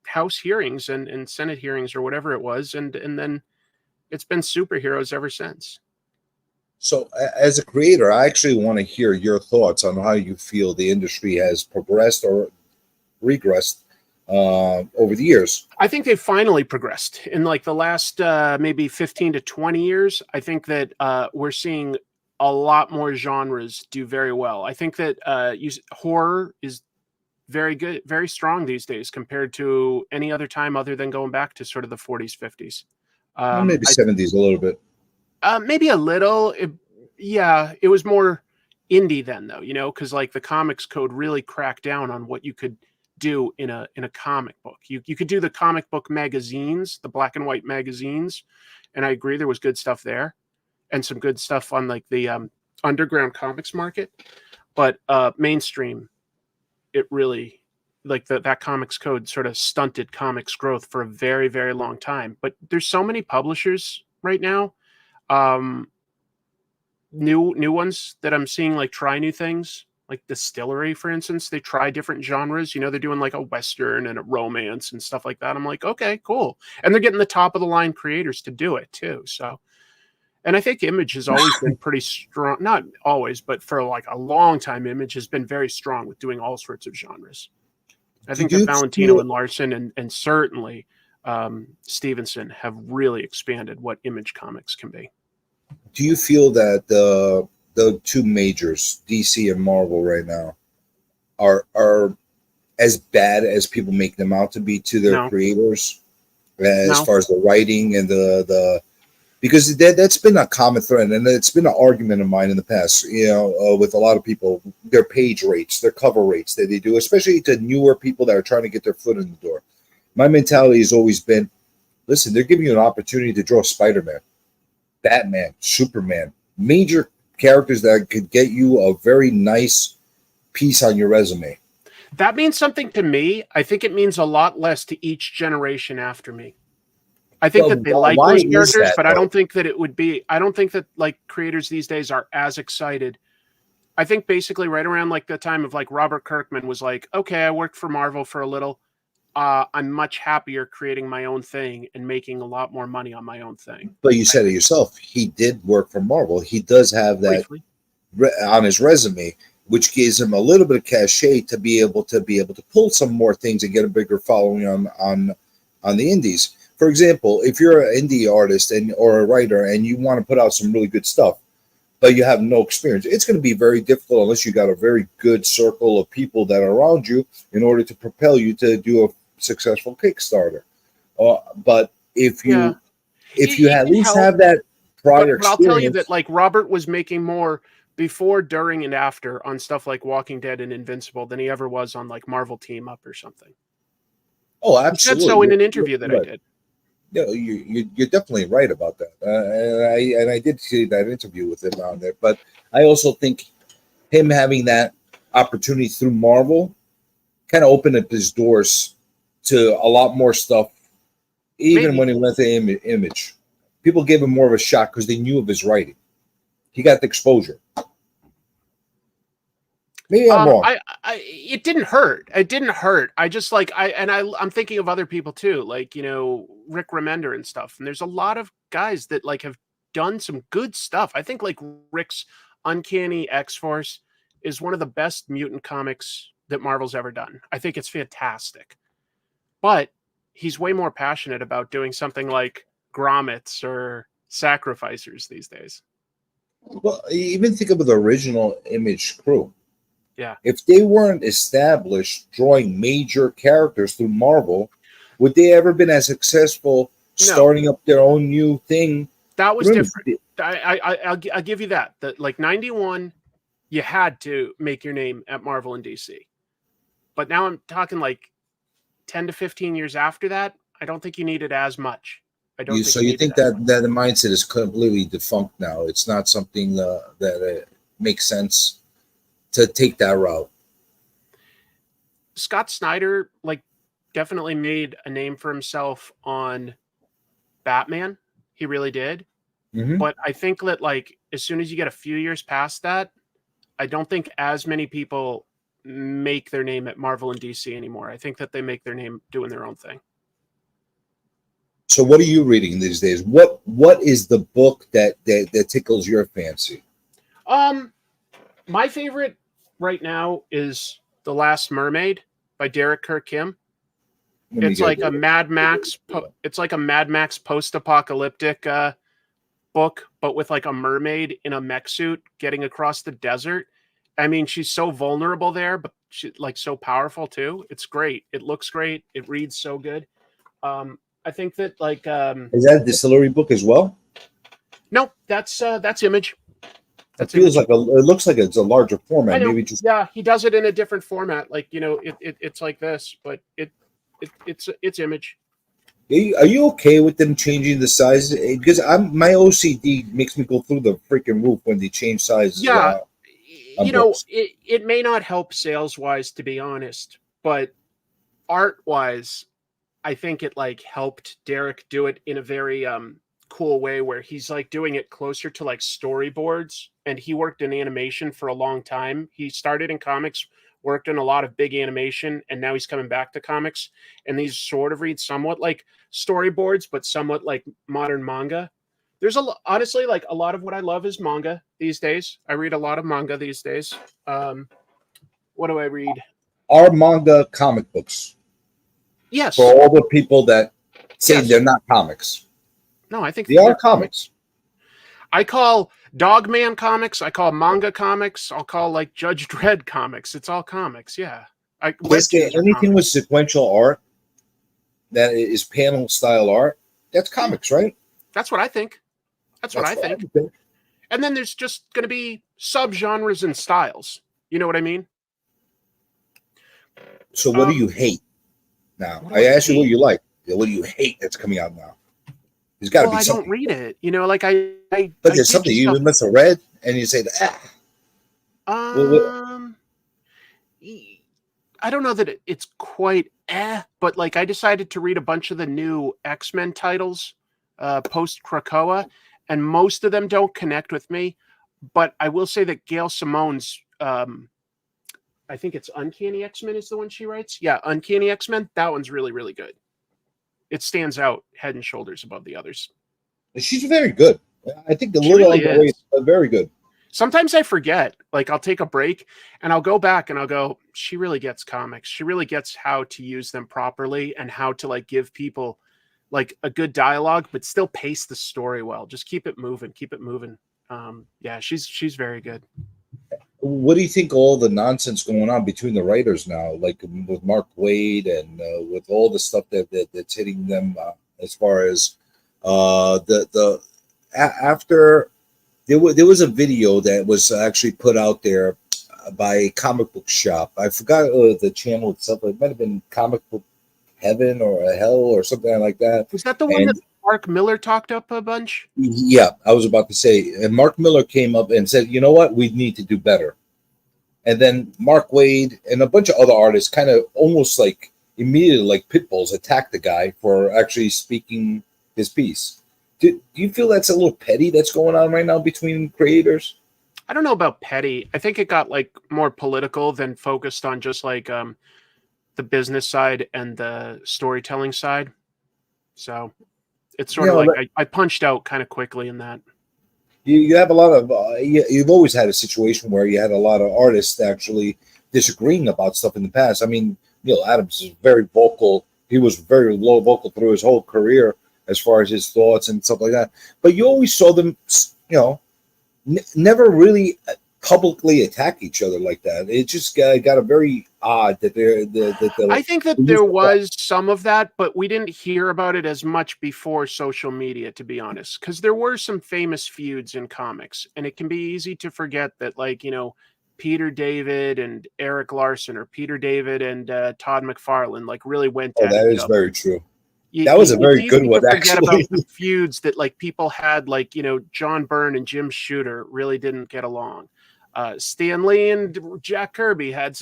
House hearings and Senate hearings or whatever it was. And then it's been superheroes ever since. So, as a creator, I actually want to hear your thoughts on how you feel the industry has progressed or regressed over the years. I think they've finally progressed in like the last maybe 15 to 20 years. I think that we're seeing a lot more genres do very well. I think that horror is very good, very strong these days compared to any other time other than going back to sort of the 40s, 50s. Maybe 70s a little bit. Maybe a little. Yeah, it was more indie then, though, you know, because like the comics code really cracked down on what you could do in a comic book. You could do the comic book magazines, the black and white magazines, and I agree there was good stuff there, and some good stuff on like the underground comics market. But mainstream, it really like that comics code sort of stunted comics growth for a very very long time. But there's so many publishers right now. Um, new ones that I'm seeing like try new things. Like Distillery, for instance, they try different genres. You know, they're doing like a western and a romance and stuff like that. I'm like, okay, cool. And they're getting the top of the line creators to do it too. So, and I think Image has always been pretty strong. Not always, but for like a long time, Image has been very strong with doing all sorts of genres. I Do think that you Valentino feel and Larson and certainly Stevenson have really expanded what Image comics can be. do you feel that the two majors, DC and Marvel, right now, are as bad as people make them out to be to their No, creators, as no, far as the writing and the because that's been a common thread, and it's been an argument of mine in the past. You know, with a lot of people, their page rates, their cover rates that they do, especially to newer people that are trying to get their foot in the door. My mentality has always been, listen, they're giving you an opportunity to draw Spider-Man, Batman, Superman, major characters that could get you a very nice piece on your resume. that means something to me. I think it means a lot less to each generation after me. I think But that they like why those is characters, that but I though? don't think that it would be. I don't think that like creators these days are as excited I think basically right around like the time of like Robert Kirkman was like, okay, I worked for Marvel for a little. I'm much happier creating my own thing and making a lot more money on my own thing. But you said it yourself. He did work for Marvel. He does have that Briefly. on his resume, which gives him a little bit of cachet to be able to pull some more things and get a bigger following on the indies. For example, if you're an indie artist or a writer and you want to put out some really good stuff, but you have no experience, it's going to be very difficult unless you got a very good circle of people that are around you in order to propel you to do a successful Kickstarter. But if Yeah. you if you It at can least help, have that prior but I'll tell you that experience, like Robert was making more before, during, and after on stuff like Walking Dead and Invincible than he ever was on like Marvel Team Up or something. oh, He said absolutely, so in an interview that I right. did. Yeah, you're definitely right about that, and I did see that interview with him on there. But I also think him having that opportunity through Marvel kind of opened up his doors to a lot more stuff. Even Maybe. when he went to Image, people gave him more of a shot because they knew of his writing. He got the exposure. Maybe I'm wrong. It didn't hurt. It didn't hurt. I just like I'm thinking of other people too, like Rick Remender and stuff. And there's a lot of guys that like have done some good stuff. I think like Rick's Uncanny X-Force is one of the best mutant comics that Marvel's ever done. I think it's fantastic. But he's way more passionate about doing something like Grommets or Sacrificers these days. Well, even think of the original Image crew. Yeah. If they weren't established drawing major characters through Marvel, would they ever been as successful No, starting up their own new thing that was through different. Image? I'll give you that. That like 91, you had to make your name at Marvel and DC. But now I'm talking like 10 to 15 years after that. I don't think you need it as much. I don't think So you you need it think as much. that the mindset is completely defunct now? It's not something that makes sense to take that route. Scott Snyder like definitely made a name for himself on Batman. He really did. Hmm. But I think that like as soon as you get a few years past that, I don't think as many people make their name at Marvel and DC anymore. I think that they make their name doing their own thing. So what are you reading these days? What is the book that tickles your fancy? Um, my favorite right now is The Last Mermaid by Derek Kirk Kim. Let me It's get like a Mad Max. It's like a Mad Max post-apocalyptic book, but with like a mermaid in a mech suit getting across the desert. I mean, she's so vulnerable there, but she's like so powerful too. It's great. It looks great. It reads so good. I think that like Is that a distillery book as well? no, that's Image. It That's feels Image. like it looks like it's a larger I format. know. Maybe just Yeah, he does it in a different format. Like it's like this, but it's Image. Are you okay with them changing the size? Because my OCD makes me go through the freaking roof when they change sizes Yeah, on books. it may not help sales wise, to be honest, but art wise, I think it like helped Derek do it in a very cool way where he's like doing it closer to like storyboards, and he worked in animation for a long time. He started in comics, worked in a lot of big animation, and now he's coming back to comics, and these sort of read somewhat like storyboards but somewhat like modern manga. There's honestly like a lot of what I love is manga these days. I read a lot of manga these days. What do I read? Are manga comic books for Yes. all the people that say Yes. they're not comics? No, I think They they're are comics. comics. I call Dogman comics. I call manga comics. I'll call like Judge Dredd comics. It's all comics. Yeah. Just Webtoons are anything with comics. sequential art that is panel style art, that's Yeah. comics, right? That's what I think. That's what That's I what I think. would think. And then there's just going to be subgenres and styles. You know what I mean? So what do you hate now? What do I I asked you what hate? you like. What do you hate that's coming out now? There's got to Well, be I don't something. read it. You know, like But I there's ditch something stuff. you must have read, and you say, ah. Well, Um, I don't know that it's quite but like I decided to read a bunch of the new X-Men titles post Krakoa, and most of them don't connect with me. But I will say that Gail Simone's, I think it's Uncanny X-Men is the one she writes. Yeah, Uncanny X-Men. That one's really, really good. It stands out head and shoulders above the others. She's very good. I think a She little really underrated, is. but very good. Sometimes I forget. Like I'll take a break and I'll go back and I'll go, she really gets comics. She really gets how to use them properly and how to like give people like a good dialogue, but still pace the story well. Just keep it moving, keep it moving. Yeah, she's very good. What do you think all the nonsense going on between the writers now, like with Mark Wade and with all the stuff that's hitting them as far as after there was a video that was actually put out there by a comic book shop. I forgot the channel itself. It might have been Comic Book Heaven or Hell or something like that. Was that the one And that Mark Miller talked up a bunch? yeah, I was about to say, and Mark Miller came up and said, you know what, we need to do better. And then Mark Wade and a bunch of other artists kind of almost like immediately like pit bulls attacked the guy for actually speaking his piece. Do you feel that's a little petty that's going on right now between creators? I don't know about petty. I think it got like more political than focused on just like the business side and the storytelling side. So it's You sort of know, like I punched out kind of quickly in that. you have a lot of you've always had a situation where you had a lot of artists actually disagreeing about stuff in the past. I mean, Neil Adams is very vocal. He was very low vocal through his whole career as far as his thoughts and stuff like that. But you always saw them, never really publicly attack each other like that. It just got a very odd that they're I think that there was some of that, but we didn't hear about it as much before social media, to be honest, because there were some famous feuds in comics, and it can be easy to forget that, like, Peter David and Eric Larson, or Peter David and Todd McFarlane, like, really went Oh, at that each is other. very true. That was a It's very good easy to one, forget about actually. the feuds that like people had, like John Byrne and Jim Shooter really didn't get along. Stan Lee and Jack Kirby had,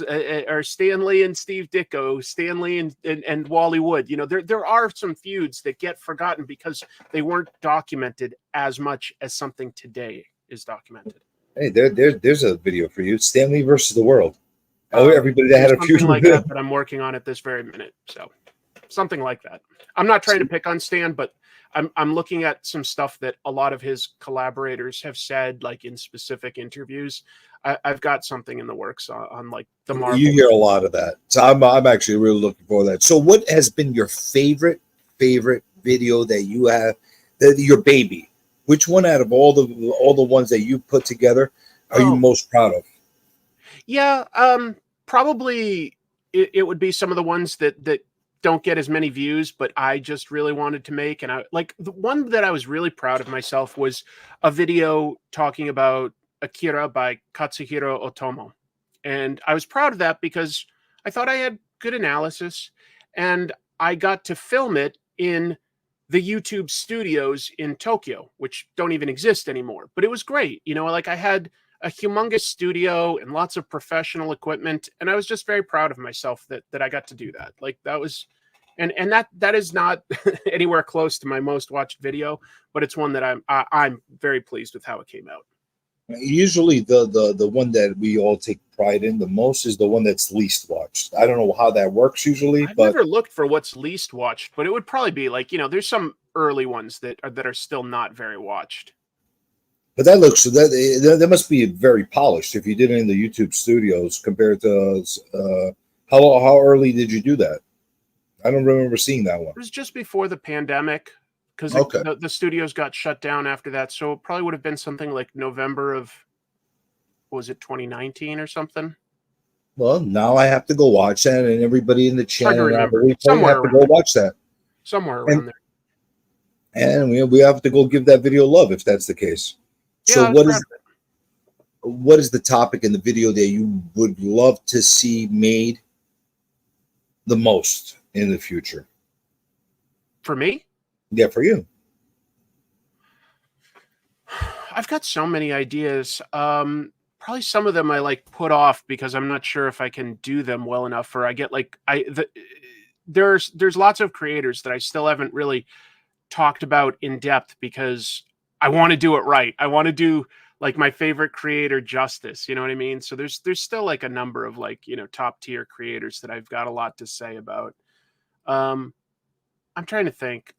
or Stan Lee and Steve Ditko, Stan Lee and Wally Wood. There are some feuds that get forgotten because they weren't documented as much as something today is documented. Hey, there's a video for you. Stanley versus the world. Everybody that There's had a feud something like with that I'm working on at this very minute. So something like that. I'm not trying to pick on Stan, but I'm looking at some stuff that a lot of his collaborators have said, like in specific interviews. I've got something in the works on like the Marvel. You hear a lot of that, so I'm actually really looking for that. So, what has been your favorite video that you have, your baby? Which one out of all the ones that you put together are you most proud of? Yeah, probably it would be some of the ones that don't get as many views, but I just really wanted to make. And I like the one that I was really proud of myself was a video talking about Akira by Katsuhiro Otomo. And I was proud of that because I thought I had good analysis, and I got to film it in the YouTube studios in Tokyo, which don't even exist anymore. But it was great. Like I had a humongous studio and lots of professional equipment, and I was just very proud of myself that I got to do that. Like that was, and that is not anywhere close to my most watched video, but it's one that I'm very pleased with how it came out. Usually, the one that we all take pride in the most is the one that's least watched. I don't know how that works usually, I've but never looked for what's least watched, but it would probably be like there's some early ones that are still not very watched. But that looks that must be very polished if you did it in the YouTube studios compared to how early did you do that? I don't remember seeing that one. It was just before the pandemic because the studios got shut down after that, so it probably would have been something like November of, was it 2019 or something? Well, now I have to go watch that, and everybody in the chat and have somewhere to go watch that. Somewhere around there. And we have to go give that video love if that's the case. Yeah, so what is the topic in the video that you would love to see made the most in the future? For me? Yeah, for you. I've got so many ideas. Probably some of them I like put off because I'm not sure if I can do them well enough, or I get like there's lots of creators that I still haven't really talked about in depth because I want to do it right. I want to do like my favorite creator, Justice. You know what I mean? So there's still like a number of like, you know, top tier creators that I've got a lot to say about. Um, I'm trying to think.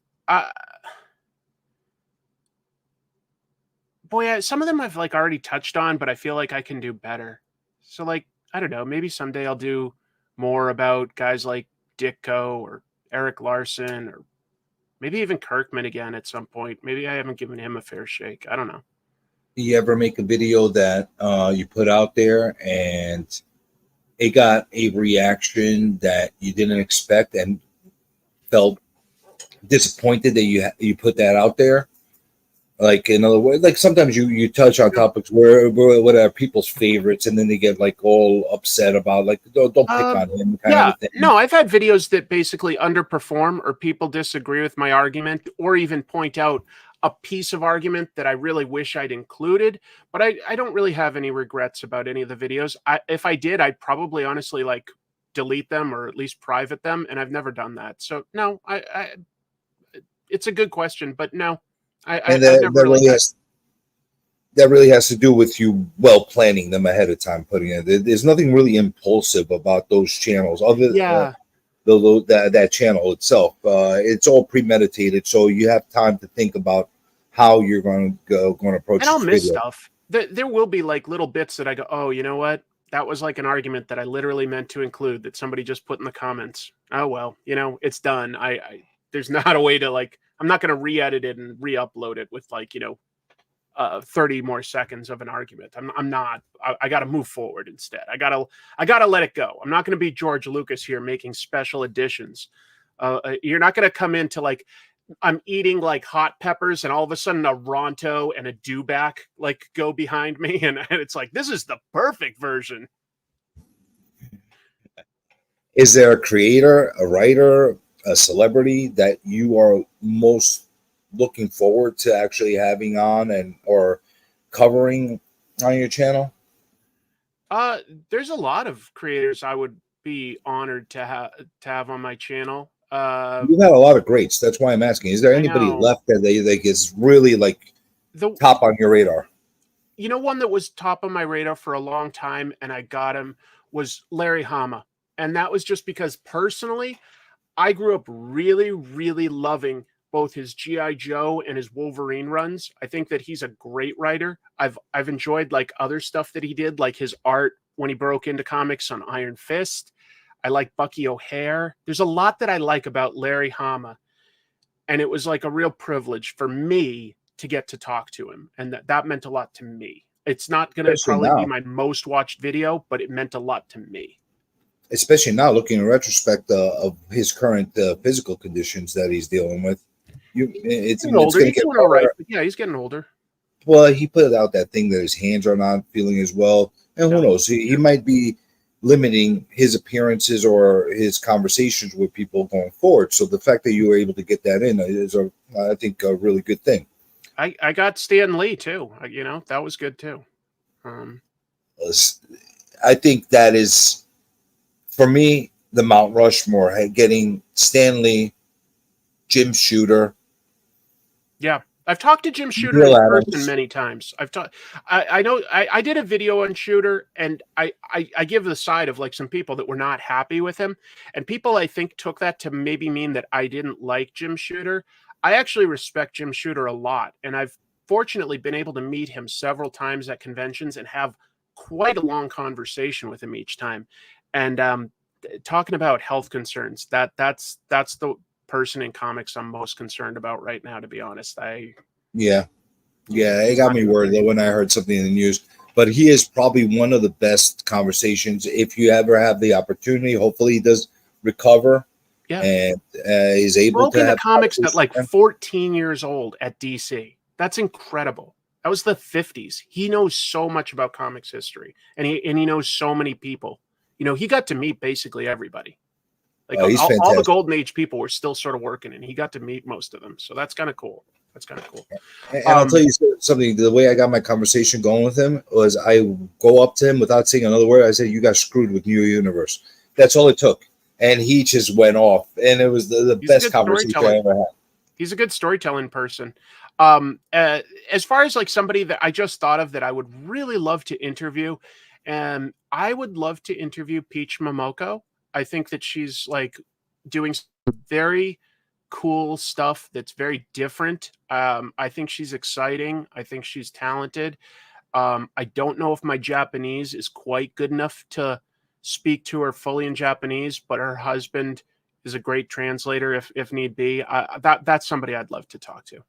Boy, some of them I've like already touched on, but I feel like I can do better. So like, I don't know, maybe someday I'll do more about guys like Ditko or Eric Larson or maybe even Kirkman again at some point. Maybe I haven't given him a fair shake. I don't know. You ever make a video that you put out there and it got a reaction that you didn't expect and felt disappointed that you put that out there? Like, in other words, like sometimes you touch on topics where what are people's favorites, and then they get like all upset about like don't pick on him kind of Yeah, a thing. no, I've had videos that basically underperform or people disagree with my argument or even point out a piece of argument that I really wish I'd included, but I don't really have any regrets about any of the videos. If I did, I'd probably honestly like delete them or at least private them, and I've never done that. So no, it's a good question, but no, And I've never really that really has to do with you planning them ahead of time, putting it. There's nothing really impulsive about those channels, other yeah. that channel itself. It's all premeditated, so you have time to think about how you're going to approach. And I'll this miss video. stuff. There will be like little bits that I go, oh, you know what? That was like an argument that I literally meant to include that somebody just put in the comments. Oh well, you know, it's done. There's not a way to like. I'm not going to re-edit it and re-upload it with like, you know, 30 more seconds of an argument. I'm not. I got to move forward instead. I gotta let it go. I'm not going to be George Lucas here making special editions. You're not going to come into like I'm eating like hot peppers and all of a sudden a Ronto and a dewback like go behind me and it's like this is the perfect version. Is there a creator, a writer, a celebrity that you are most looking forward to actually having on and or covering on your channel? There's a lot of creators I would be honored to have on my channel. You've had a lot of greats. That's why I'm asking. Is there I anybody know. left that they like is really like top on your radar? You know, one that was top on my radar for a long time and I got him was Larry Hama. And that was just because personally, I grew up really, really loving both his G.I. Joe and his Wolverine runs. I think that he's a great writer. I've enjoyed like other stuff that he did, like his art when he broke into comics on Iron Fist. I like Bucky O'Hare. There's a lot that I like about Larry Hama. And it was like a real privilege for me to get to talk to him. And that meant a lot to me. It's not going to probably be my most watched video, but it meant a lot to me. Especially now, looking in retrospect of his current physical conditions that he's dealing with. It's going to get all right. Yeah, he's getting older. Well, he put out that thing that his hands are not feeling as well. And who knows? He might be limiting his appearances or his conversations with people going forward. So the fact that you were able to get that in is, I think, a really good thing. I got Stan Lee, too. You know, that was good, too. I think that is, for me, the Mount Rushmore, getting Stan Lee, Jim Shooter. Yeah. I've talked to Jim Shooter in person many times. I know I did a video on Shooter, and I give the side of like some people that were not happy with him, and people I think took that to maybe mean that I didn't like Jim Shooter. I actually respect Jim Shooter a lot, and I've fortunately been able to meet him several times at conventions and have quite a long conversation with him each time. And talking about health concerns, that's the person in comics I'm most concerned about right now, to be honest. Yeah, it got me worried though when I heard something in the news. But he is probably one of the best conversations. If you ever have the opportunity, hopefully he does recover. Yeah, and is able to have comics at like 14 years old at DC. That's incredible. That was the 50s. He knows so much about comics history, and he knows so many people. You know, he got to meet basically everybody. Like all the Golden Age people were still sort of working, and he got to meet most of them. So that's kind of cool. And I'll tell you something. The way I got my conversation going with him was I go up to him without saying another word. I said, "You got screwed with New Universe." That's all it took. And he just went off. And it was the best conversation I ever had. He's a good storytelling person. As far as like somebody that I just thought of that I would really love to interview, and I would love to interview Peach Momoko. I think that she's like doing some very cool stuff that's very different. I think she's exciting. I think she's talented. I don't know if my Japanese is quite good enough to speak to her fully in Japanese, but her husband is a great translator if need be. That's somebody I'd love to talk to.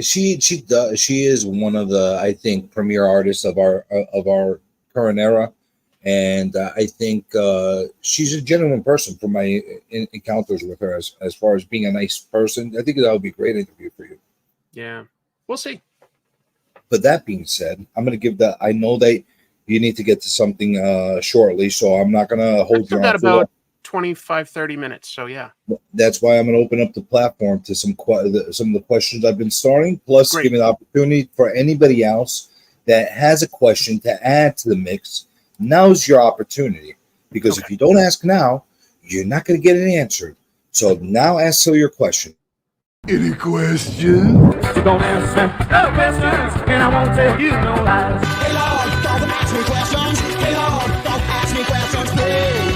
She is one of the, I think, premier artists of our current era, and I think she's a genuine person from my encounters with her. As far as being a nice person, I think that would be a great interview for you. Yeah, we'll see. But that being said, I'm going to give that. I know that you need to get to something shortly, so I'm not going to hold you on got for about 25, 30 minutes. So yeah, that's why I'm going to open up the platform to some of the questions I've been starting, plus Great. giving the opportunity for anybody else that has a question to add to the mix. Now's your opportunity, because if you don't ask now, you're not going to get it answered. So now ask your question. Any questions? Don't answer no questions, and I won't tell you no lies. Hey Lord, don't ask me questions. Hey Lord, don't ask me questions, please.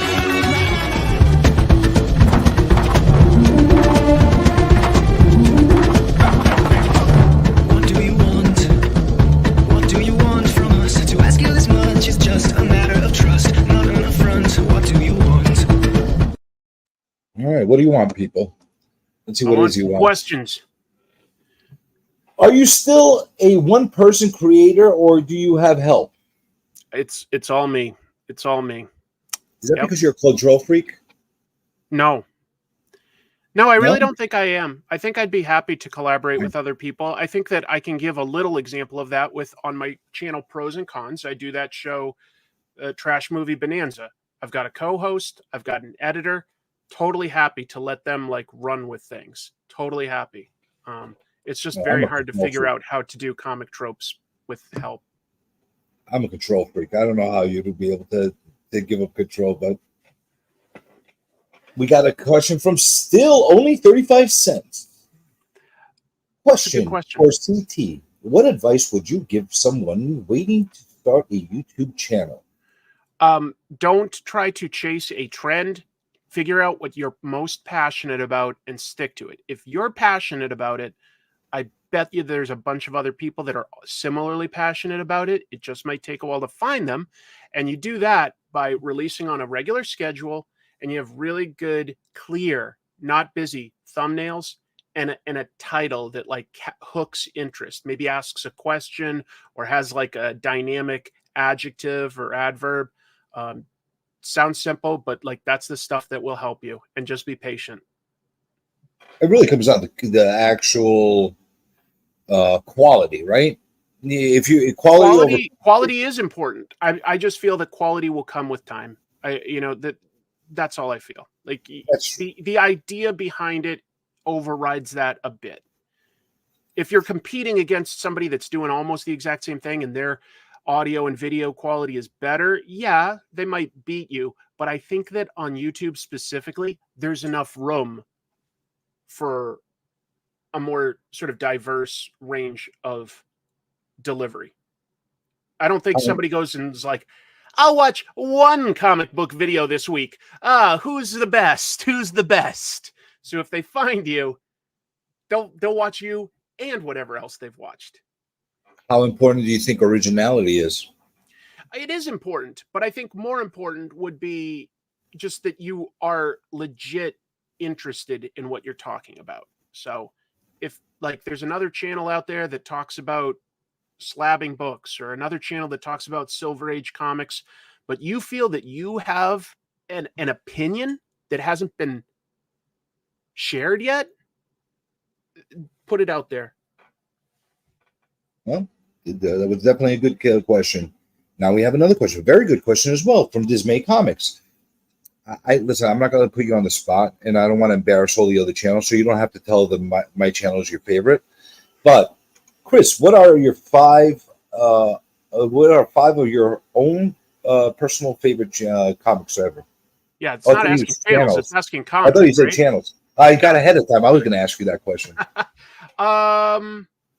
What do you want? What do you want from us? To ask you this much is just a matter of trust, not an affront. What do you want? All right, what do you want, people? Let's see what it is you want. Questions. Are you still a one-person creator, or do you have help? It's all me. It's all me. Is that because you're a control freak? No, I really don't think I am. I think I'd be happy to collaborate with other people. I think that I can give a little example of that on my channel, Pros and Cons. I do that show, Trash Movie Bonanza. I've got a co-host. I've got an editor. Totally happy to let them like run with things. Totally happy. It's just very hard to figure out how to do comic tropes with help. I'm a control freak. I don't know how you would be able to give up control, but we got a question from still only 35 cents. Question for CT. What advice would you give someone waiting to start a YouTube channel? Don't try to chase a trend. Figure out what you're most passionate about and stick to it. If you're passionate about it, I bet you there's a bunch of other people that are similarly passionate about it. It just might take a while to find them. And you do that by releasing on a regular schedule, and you have really good, clear, not busy thumbnails and a title that like hooks interest, maybe asks a question or has like a dynamic adjective or adverb. Sounds simple, but like that's the stuff that will help you, and just be patient. It really comes down to the actual quality, right? If you quality is important. I just feel that quality will come with time. That's all I feel. Like the idea behind it overrides that a bit. If you're competing against somebody that's doing almost the exact same thing and their audio and video quality is better, yeah, they might beat you. But I think that on YouTube specifically, there's enough room for a more sort of diverse range of delivery. I don't think somebody goes and is like, I'll watch one comic book video this week. Who's the best? Who's the best? So if they find you, they'll watch you and whatever else they've watched. How important do you think originality is? It is important, but I think more important would be just that you are legit interested in what you're talking about. So if like there's another channel out there that talks about slabbing books, or another channel that talks about Silver Age comics, but you feel that you have an opinion that hasn't been shared yet, put it out there. Well, that was definitely a good question. Now we have another question, a very good question as well, from Dismay Comics. Listen, I'm not going to put you on the spot, and I don't want to embarrass all the other channels, so you don't have to tell them my channel is your favorite. But Chris, what are five of your own personal favorite comics ever? Yeah, it's not asking channels, it's asking comics. I thought you said channels. I got ahead of time. I was going to ask you that question.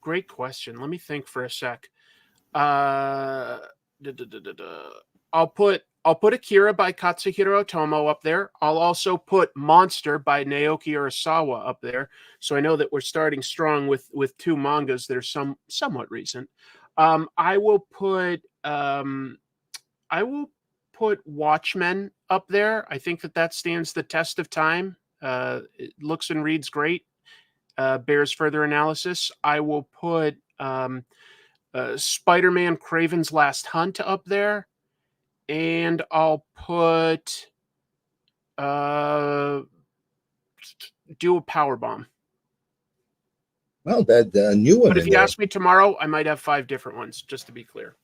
Great question. Let me think for a sec. I'll put Akira by Katsuhiro Otomo up there. I'll also put Monster by Naoki Urasawa up there. So I know that we're starting strong with two mangas that are somewhat recent. I will put Watchmen up there. I think that stands the test of time. It looks and reads great. Bears further analysis. I will put Spider-Man Kraven's Last Hunt up there. And I'll put do a Powerbomb. Well, that new one. But if you ask me tomorrow, I might have 5 different ones, just to be clear.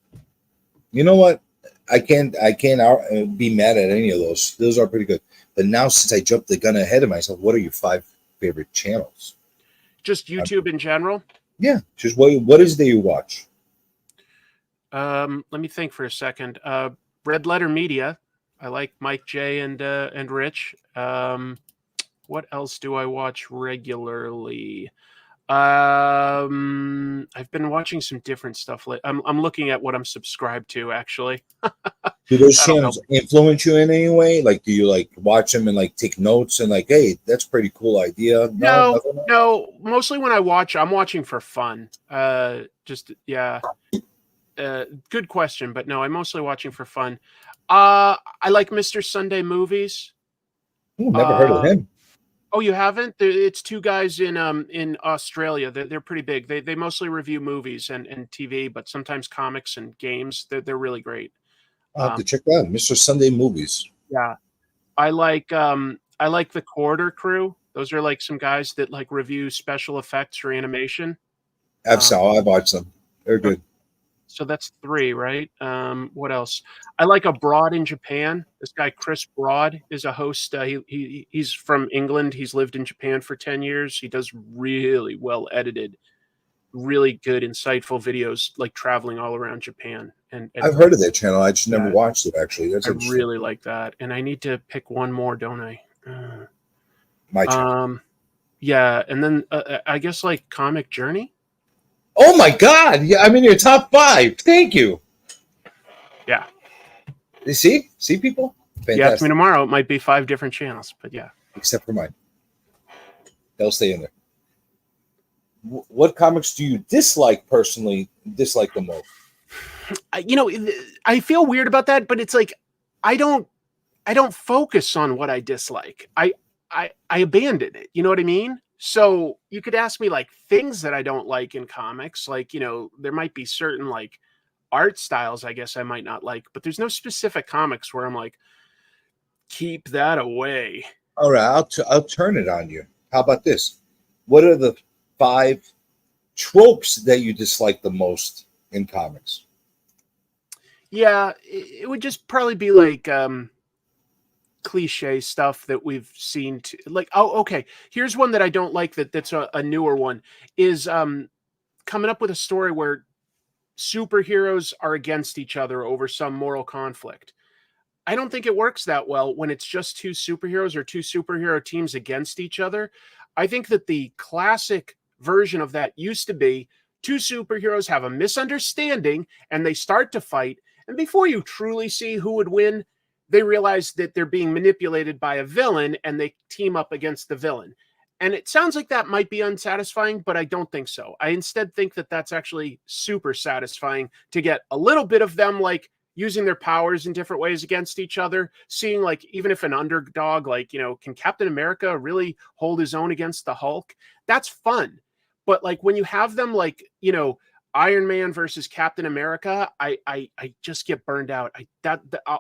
You know what? I can't be mad at any of those. Those are pretty good. But now, since I jumped the gun ahead of myself, what are your 5 favorite channels? Just YouTube in general? Yeah. Just what is it that you watch? Let me think for a second. Red Letter Media. I like Mike J and Rich. What else do I watch regularly? I've been watching some different stuff. I'm looking at what I'm subscribed to, actually. Do those channels influence you in any way? Like, do you like watch them and like take notes and like, hey, that's a pretty cool idea? No. Mostly when I'm watching for fun. Good question, but no, I'm mostly watching for fun. I like Mr. Sunday Movies. Ooh, never heard of him. Oh, you haven't? It's 2 guys in Australia. They're pretty big. They mostly review movies and TV, but sometimes comics and games. They're really great. I'll have to check that out. Mr. Sunday Movies. Yeah, I like the Quarter Crew. Those are like some guys that like review special effects or animation. I've watched them. They're good. So that's 3, right? What else? I like Abroad in Japan. This guy, Chris Broad, is a host. He's from England. He's lived in Japan for 10 years. He does really well edited, really good, insightful videos, like traveling all around Japan. And I've heard of that channel. I just never watched it, actually. I really like that. And I need to pick one more, don't I? My turn. Yeah, and then I guess like Comic Journey. Oh my God! Yeah, I'm in your top 5. Thank you. Yeah. You see people. Fantastic. You ask me tomorrow, it might be 5 different channels, but yeah. Except for mine, they'll stay in there. What comics do you personally dislike the most? I feel weird about that, but it's like I don't focus on what I dislike. I abandon it. You know what I mean? So you could ask me like things that I don't like in comics, like, there might be certain like art styles, I guess I might not like, but there's no specific comics where I'm like, keep that away. All right, I'll turn it on you. How about this? What are the 5 tropes that you dislike the most in comics? Yeah, it would just probably be like cliche stuff that we've seen okay, here's one that I don't like that's a newer one is coming up with a story where superheroes are against each other over some moral conflict. I don't think it works that well when it's just 2 superheroes or 2 superhero teams against each other. I think that the classic version of that used to be 2 superheroes have a misunderstanding and they start to fight, and before you truly see who would win, they realize that they're being manipulated by a villain and they team up against the villain. And it sounds like that might be unsatisfying, but I don't think so. I instead think that that's actually super satisfying to get a little bit of them like using their powers in different ways against each other, seeing like even if an underdog, like, can Captain America really hold his own against the Hulk? That's fun. But like when you have them like, Iron Man versus Captain America, I just get burned out.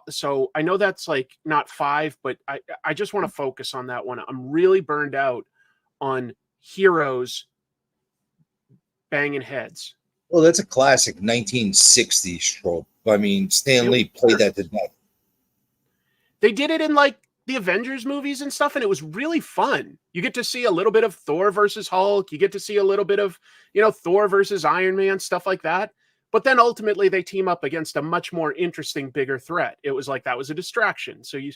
So I know that's like not 5, but I just want to focus on that one. I'm really burned out on heroes banging heads. Well, that's a classic 1960s trope. I mean, Stan Lee played that to death. They did it in like the Avengers movies and stuff, and it was really fun. You get to see a little bit of Thor versus Hulk. You get to see a little bit of, Thor versus Iron Man, stuff like that. But then ultimately they team up against a much more interesting, bigger threat. It was like that was a distraction. So you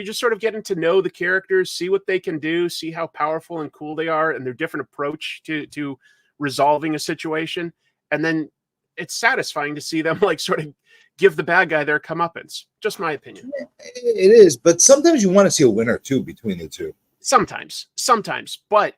just sort of getting to know the characters, see what they can do, see how powerful and cool they are, and their different approach to resolving a situation. And then it's satisfying to see them like sort of give the bad guy their comeuppance. Just my opinion. It is, but sometimes you want to see a winner too between the two. Sometimes, but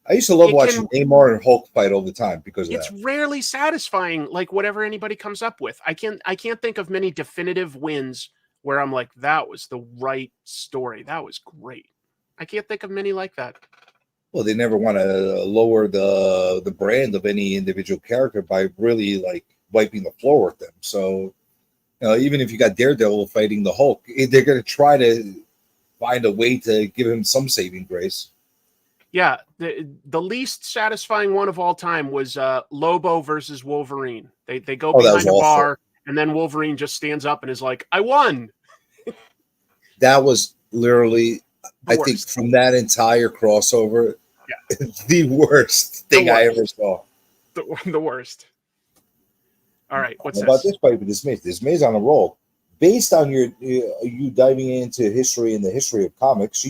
I used to love watching Namor and Hulk fight all the time because of it's that. rarely satisfying, like whatever anybody comes up with. I can't think of many definitive wins where I'm like, that was the right story. That was great. I can't think of many like that. Well, they never want to lower the brand of any individual character by really like wiping the floor with them. So, even if you got Daredevil fighting the Hulk, they're going to try to find a way to give him some saving grace. Yeah, the least satisfying one of all time was Lobo versus Wolverine. They go behind a bar, and then Wolverine just stands up and is like, "I won." That was literally, I think, from that entire crossover, the worst thing I ever saw. The worst. All right, what's this? About this fight with this Maze? This Maze on a roll. Based on you diving into history and the history of comics,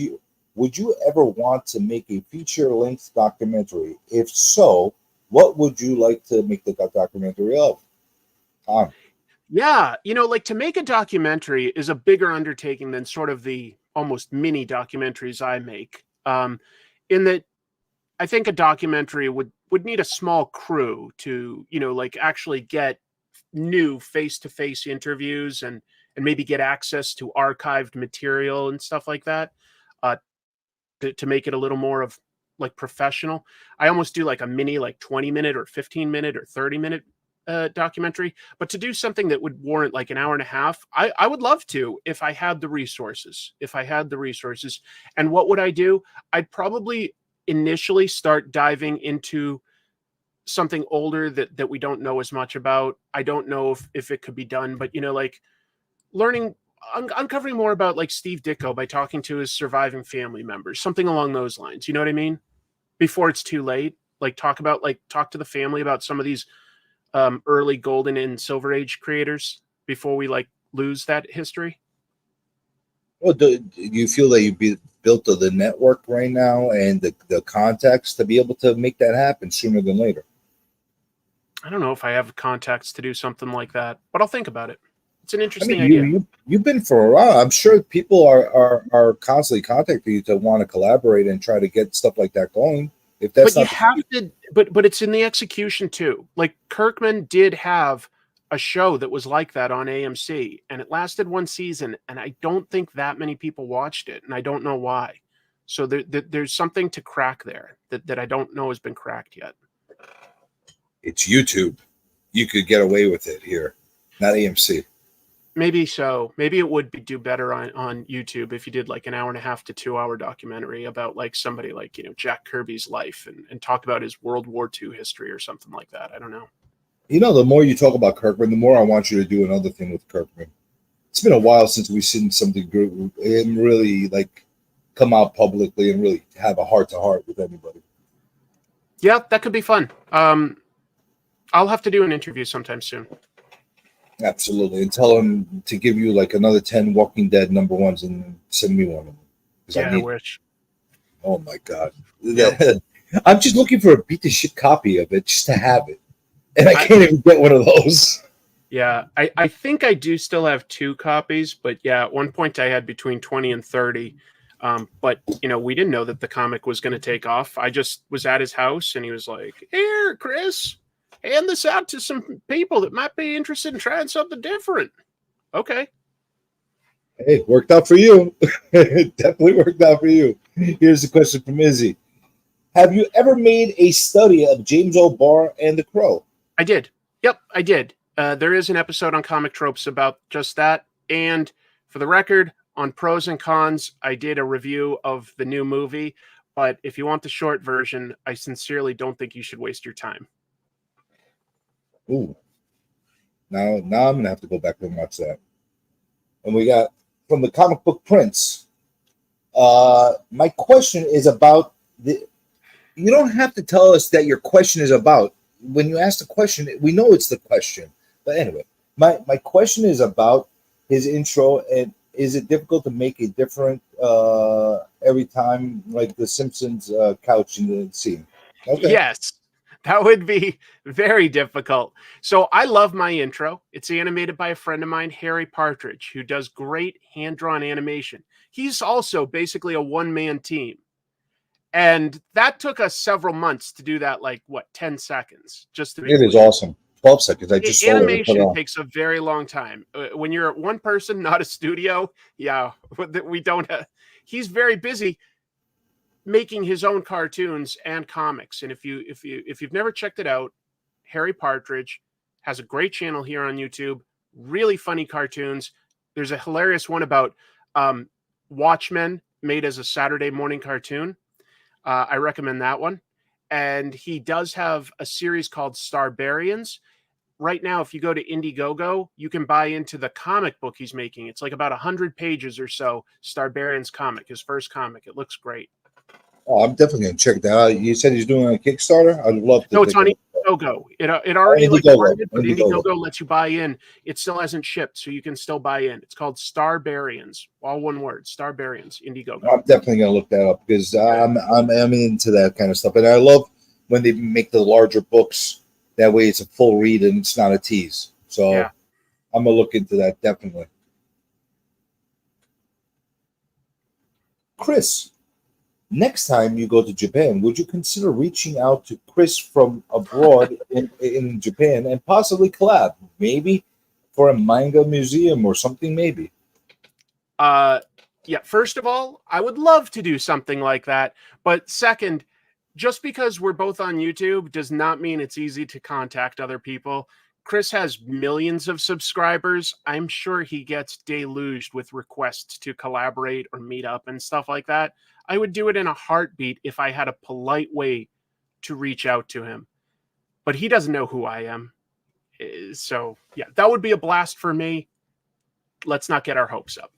would you ever want to make a feature-length documentary? If so, what would you like to make the documentary of? Yeah, like to make a documentary is a bigger undertaking than sort of the almost mini documentaries I make. In that, I think a documentary would need a small crew to, like actually get new face-to-face interviews and maybe get access to archived material and stuff like that. To make it a little more of like professional. I almost do like a mini, like 20-minute or 15-minute or 30-minute documentary, but to do something that would warrant like an hour and a half, I would love to if I had the resources. And what would I do? I'd probably initially start diving into something older that we don't know as much about. I don't know if it could be done, but like learning, uncovering more about like Steve Ditko by talking to his surviving family members, something along those lines. You know what I mean? Before it's too late, like talk to the family about some of these early golden and silver age creators before we like lose that history. Well, do you feel that you built the network right now and the contacts to be able to make that happen sooner than later? I don't know if I have contacts to do something like that, but I'll think about it. It's an interesting idea. You've been for a while. I'm sure people are constantly contacting you to want to collaborate and try to get stuff like that going. If that's but it's in the execution too. Like Kirkman did have a show that was like that on AMC, and it lasted one season, and I don't think that many people watched it, and I don't know why. So there's something to crack there that I don't know has been cracked yet. It's YouTube. You could get away with it here, not AMC. Maybe so. Maybe it would do better on YouTube if you did like an hour and a half to 2 hour documentary about like somebody like, Jack Kirby's life and talk about his World War II history or something like that. I don't know. The more you talk about Kirkman, the more I want you to do another thing with Kirkman. It's been a while since we've seen something good and really like come out publicly and really have a heart-to-heart with anybody. Yeah, that could be fun. I'll have to do an interview sometime soon. Absolutely. And tell him to give you like another 10 Walking Dead #1s and send me one of them. Yeah, I wish. Oh my God. Yeah. I'm just looking for a beat the shit copy of it just to have it. And I can't even get one of those. Yeah, I think I do still have 2 copies, but yeah, at one point I had between 20 and 30. But we didn't know that the comic was going to take off. I just was at his house and he was like, "Here, Chris, hand this out to some people that might be interested in trying something different." Okay. Hey, it worked out for you. It definitely worked out for you. Here's a question from Izzy. Have you ever made a study of James O'Barr and the Crow? I did. Yep, I did. There is an episode on Comic Tropes about just that. And for the record, on pros and cons, I did a review of the new movie. But if you want the short version, I sincerely don't think you should waste your time. Ooh. Now I'm going to have to go back and watch that. And we got from the Comic Book Prince. My question is about the... You don't have to tell us that your question is about. When you ask the question, we know it's the question. But anyway, my question is about his intro, and is it difficult to make it different every time, like the Simpsons couch in the scene? Okay. Yes, that would be very difficult. So I love my intro. It's animated by a friend of mine, Harry Partridge, who does great hand-drawn animation. He's also basically a one-man team. And that took us several months to do that, like what, 10 seconds, just to be It is clear. awesome. 12 seconds. I just saw it. I put it Animation on. takes a very long time. When you're one person, not a studio, yeah, we don't have, he's very busy making his own cartoons and comics. And if you've never checked it out, Harry Partridge has a great channel here on YouTube, really funny cartoons. There's a hilarious one about Watchmen made as a Saturday morning cartoon. I recommend that one. And he does have a series called Starbarians. Right now, if you go to Indiegogo, you can buy into the comic book he's making. It's like about 100 pages or so. Starbarians comic, his first comic. It looks great. Oh, I'm definitely gonna check that out. You said he's doing a Kickstarter. I'd love to. No, it's take on a- Indiegogo. It already like Indiegogo. funded, but Indiegogo. Indiegogo lets you buy in. It still hasn't shipped, so you can still buy in. It's called Starbarians, all one word. Starbarians, Indiegogo. I'm definitely gonna look that up because I'm into that kind of stuff, and I love when they make the larger books. That way, it's a full read and it's not a tease. So Yeah. I'm gonna look into that definitely. Chris, next time you go to Japan, would you consider reaching out to Chris from abroad in Japan and possibly collab, maybe for a manga museum or something, maybe? Yeah, first of all, I would love to do something like that. But second, just because we're both on YouTube does not mean it's easy to contact other people. Chris has millions of subscribers. I'm sure he gets deluged with requests to collaborate or meet up and stuff like that. I would do it in a heartbeat if I had a polite way to reach out to him. But he doesn't know who I am. So, yeah, that would be a blast for me. Let's not get our hopes up.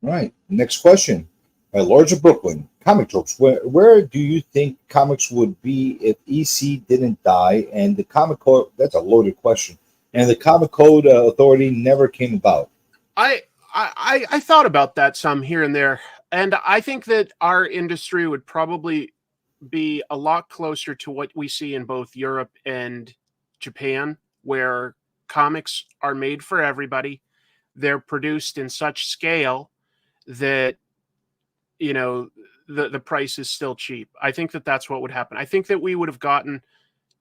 Right. Next question. By Larger Brooklyn, comic tropes. Where do you think comics would be if EC didn't die and the comic code? That's a loaded question. And the comic code authority never came about. I thought about that some here and there, and I think that our industry would probably be a lot closer to what we see in both Europe and Japan, where comics are made for everybody. They're produced in such scale that the price is still cheap. I think that that's what would happen. I think that we would have gotten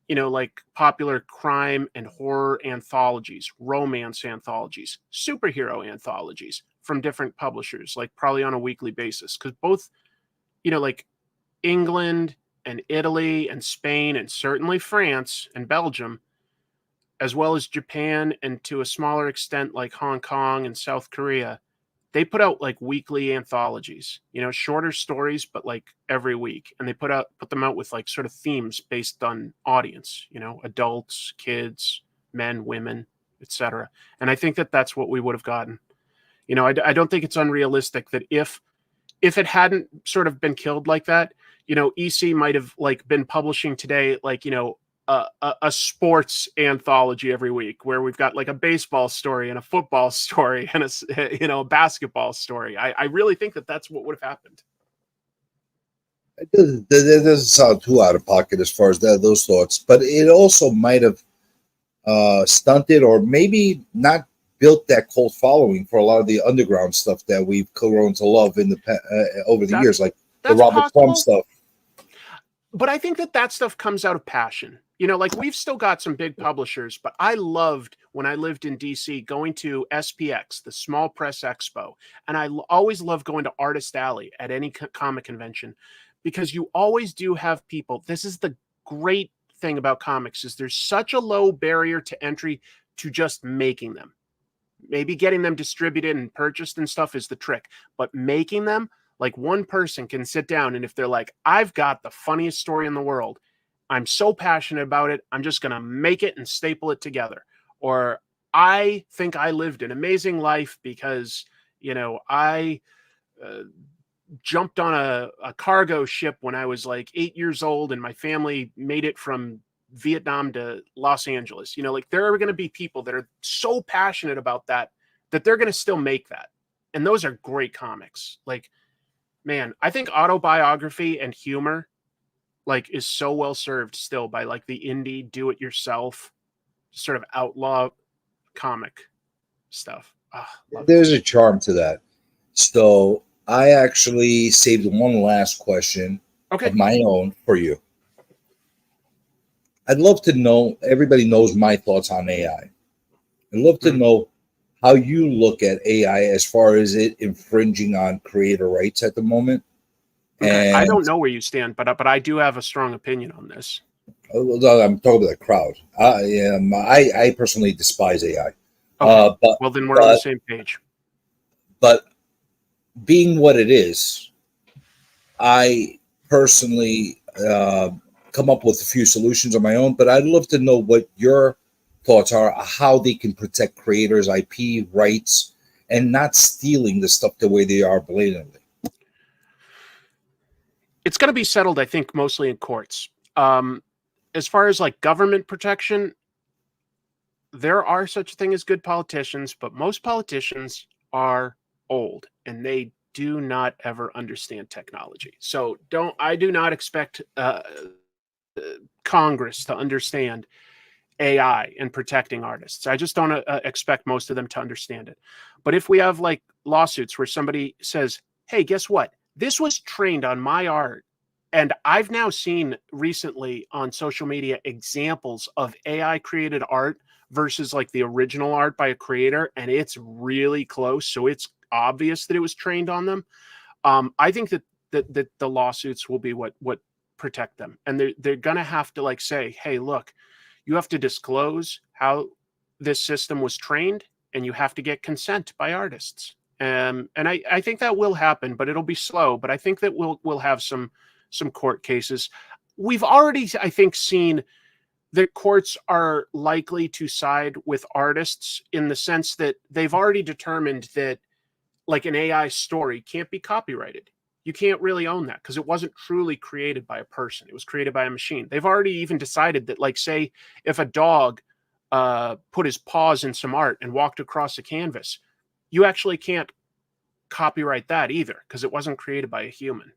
like popular crime and horror anthologies, romance anthologies, superhero anthologies from different publishers, like probably on a weekly basis. Because both, like England and Italy and Spain and certainly France and Belgium, as well as Japan and to a smaller extent like Hong Kong and South Korea, they put out like weekly anthologies, shorter stories, but like every week. And they put them out with like sort of themes based on audience, adults, kids, men, women, etc. And I think that that's what we would have gotten. I don't think it's unrealistic that if it hadn't sort of been killed like that, EC might have like been publishing today, like, a sports anthology every week where we've got like a baseball story and a football story and a basketball story. I really think that that's what would have happened. That doesn't sound too out of pocket as far as those thoughts, but it also might have stunted or maybe not built that cult following for a lot of the underground stuff that we've grown to love in the over the years, like the Robert Crumb stuff. But I think that stuff comes out of passion. Like we've still got some big publishers, but I loved when I lived in DC going to SPX, the Small Press Expo. And I always loved going to Artist Alley at any comic convention because you always do have people. This is the great thing about comics is there's such a low barrier to entry to just making them. Maybe getting them distributed and purchased and stuff is the trick, but making them, like one person can sit down and if they're like, I've got the funniest story in the world, I'm so passionate about it, I'm just going to make it and staple it together. Or I think I lived an amazing life because, I jumped on a cargo ship when I was like 8 years old and my family made it from Vietnam to Los Angeles. Like there are going to be people that are so passionate about that they're going to still make that. And those are great comics. Like, man, I think autobiography and humor like is so well served still by like the indie do it yourself sort of outlaw comic stuff. There's a charm to that. So I actually saved one last question of my own for you. I'd love to know, everybody knows my thoughts on AI. I'd love to know how you look at AI as far as it infringing on creator rights at the moment. Okay. I don't know where you stand, but I do have a strong opinion on this. I'm talking about the crowd. I personally despise AI. Okay. Well, then we're on the same page. But being what it is, I personally come up with a few solutions on my own, but I'd love to know what your thoughts are, how they can protect creators' IP rights and not stealing the stuff the way they are blatantly. It's going to be settled, I think, mostly in courts. As far as like government protection, there are such a thing as good politicians, but most politicians are old and they do not ever understand technology. So I do not expect Congress to understand AI and protecting artists. I just don't expect most of them to understand it. But if we have like lawsuits where somebody says, hey, guess what? This was trained on my art. And I've now seen recently on social media examples of AI created art versus like the original art by a creator. And it's really close. So it's obvious that it was trained on them. I think that the lawsuits will be what protect them. And they're going to have to like say, hey, look, you have to disclose how this system was trained and you have to get consent by artists. And I think that will happen, but it'll be slow. But I think that we'll have some court cases. We've already, I think, seen that courts are likely to side with artists in the sense that they've already determined that like an AI story can't be copyrighted. You can't really own that because it wasn't truly created by a person. It was created by a machine. They've already even decided that, like, say, if a dog put his paws in some art and walked across a canvas, you actually can't copyright that either because it wasn't created by a human.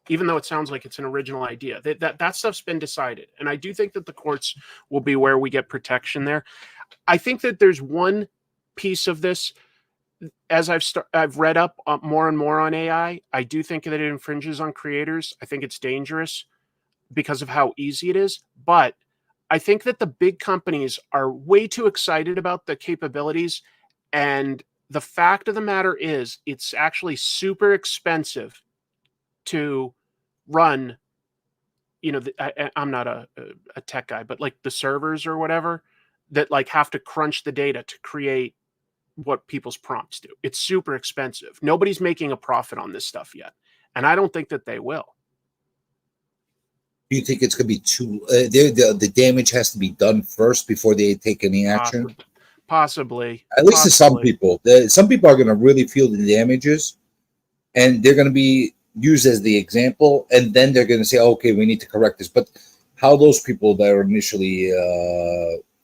Even though it sounds like it's an original idea, that stuff's been decided. And I do think that the courts will be where we get protection there. I think that there's one piece of this. As I've read up more and more on AI, I do think that it infringes on creators. I think it's dangerous because of how easy it is. But I think that the big companies are way too excited about the capabilities. And the fact of the matter is, it's actually super expensive to run. I'm not a tech guy, but like the servers or whatever that like have to crunch the data to create what people's prompts do. It's super expensive. Nobody's making a profit on this stuff yet. And I don't think that they will. Do you think it's going to be too, the damage has to be done first before they take any action? Possibly. At least to some people. Some people are going to really feel the damages and they're going to be used as the example. And then they're going to say, okay, we need to correct this. But how those people that are initially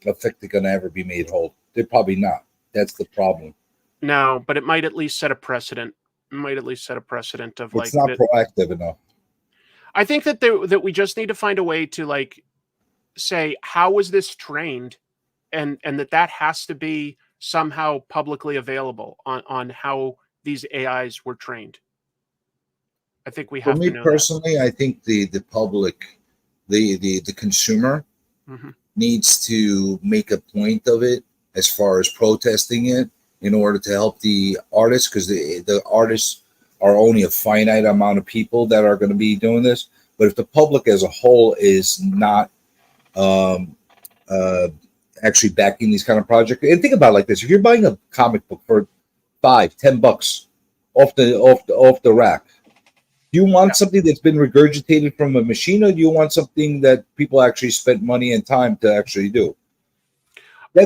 affected going to ever be made whole? They're probably not. That's the problem. No, but it might at least set a precedent. It might at least set a precedent of like. It's not proactive enough. I think that we just need to find a way to like say how was this trained, and that has to be somehow publicly available on how these AIs were trained. I think we have to know. For me personally, I think the public, the consumer, needs to make a point of it as far as protesting it in order to help the artists, because the artists are only a finite amount of people that are going to be doing this. But if the public as a whole is not actually backing these kind of projects, and think about it like this: if you're buying a comic book for $5-10 off the rack, do you want something that's been regurgitated from a machine, or do you want something that people actually spent money and time to actually do?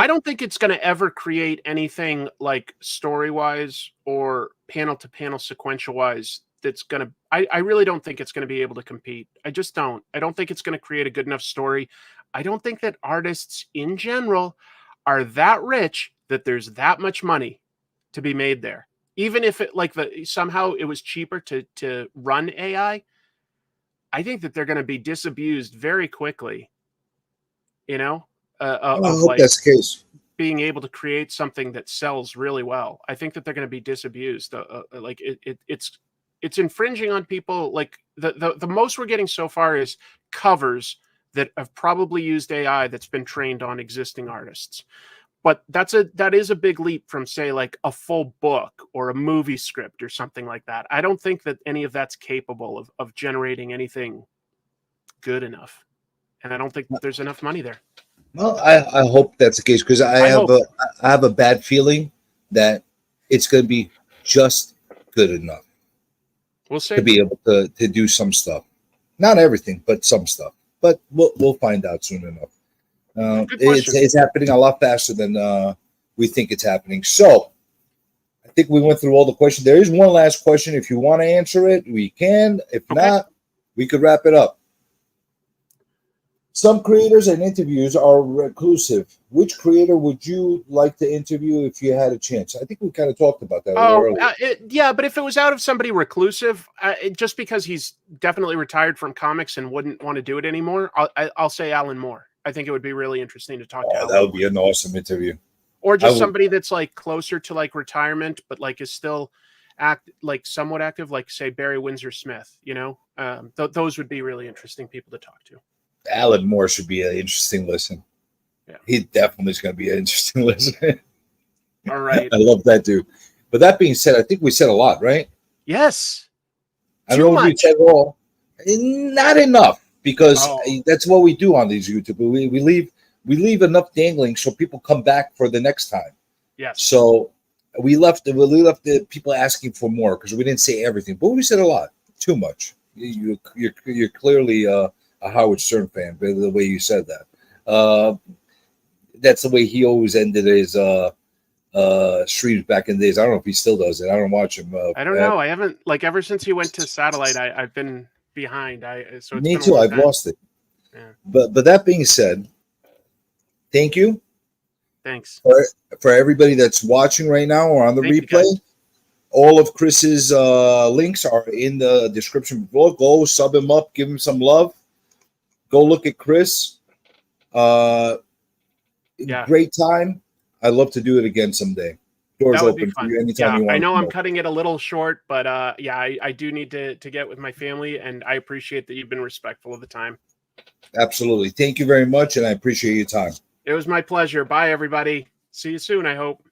I don't think it's going to ever create anything like story-wise or panel-to-panel sequential-wise that's going to... I really don't think it's going to be able to compete. I just don't. I don't think it's going to create a good enough story. I don't think that artists in general are that rich that there's that much money to be made there. Even if it like somehow it was cheaper to run AI, I think that they're going to be disabused very quickly, you know, I of hope like that's the case. being able to create something that sells really well. I think that they're going to be disabused. Like it's infringing on people. Like the most we're getting so far is covers that have probably used AI that's been trained on existing artists. But that is a big leap from, say, like a full book or a movie script or something like that. I don't think that any of that's capable of generating anything good enough. And I don't think that there's enough money there. Well, I hope that's the case, because I have a bad feeling that it's going to be just good enough We'll see. to be able to do some stuff. Not everything, but some stuff. But we'll find out soon enough. It's happening a lot faster than we think it's happening. So I think we went through all the questions. There is one last question. If you want to answer it, we can. If not, we could wrap it up. Some creators and interviews are reclusive. Which creator would you like to interview if you had a chance? I think we kind of talked about that earlier. Yeah, but if it was out of somebody reclusive, just because he's definitely retired from comics and wouldn't want to do it anymore, I'll say Alan Moore. I think it would be really interesting to talk to Alan. That would be an awesome interview. Or just somebody that's like closer to like retirement, but like is still somewhat active, like say Barry Windsor Smith, you know? Those would be really interesting people to talk to. Alan Moore should be an interesting listen. Yeah. He definitely is going to be an interesting listen. All right. I love that dude. But that being said, I think we said a lot, right? Yes. I don't know if we said all. Not enough, because that's what we do on these YouTube. We leave enough dangling so people come back for the next time. Yes. So we left the people asking for more because we didn't say everything, but we said a lot. Too much. You're clearly a Howard Stern fan, by the way you said that. That's the way he always ended his streams back in the days. I don't know if he still does it. I don't watch him. I don't know. I haven't, like, ever since he went to satellite, I've been behind. So it's me too. I've lost it. Yeah. But that being said, thank you. Thanks for everybody that's watching right now or on the replay. All of Chris's links are in the description below. Go sub him up, give him some love. Go look at Chris. Great time. I'd love to do it again someday. Doors open for you anytime you want. I know I'm cutting it a little short, but I do need to get with my family, and I appreciate that you've been respectful of the time. Absolutely. Thank you very much, and I appreciate your time. It was my pleasure. Bye, everybody. See you soon, I hope.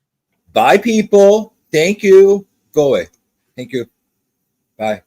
Bye, people. Thank you. Go away. Thank you. Bye.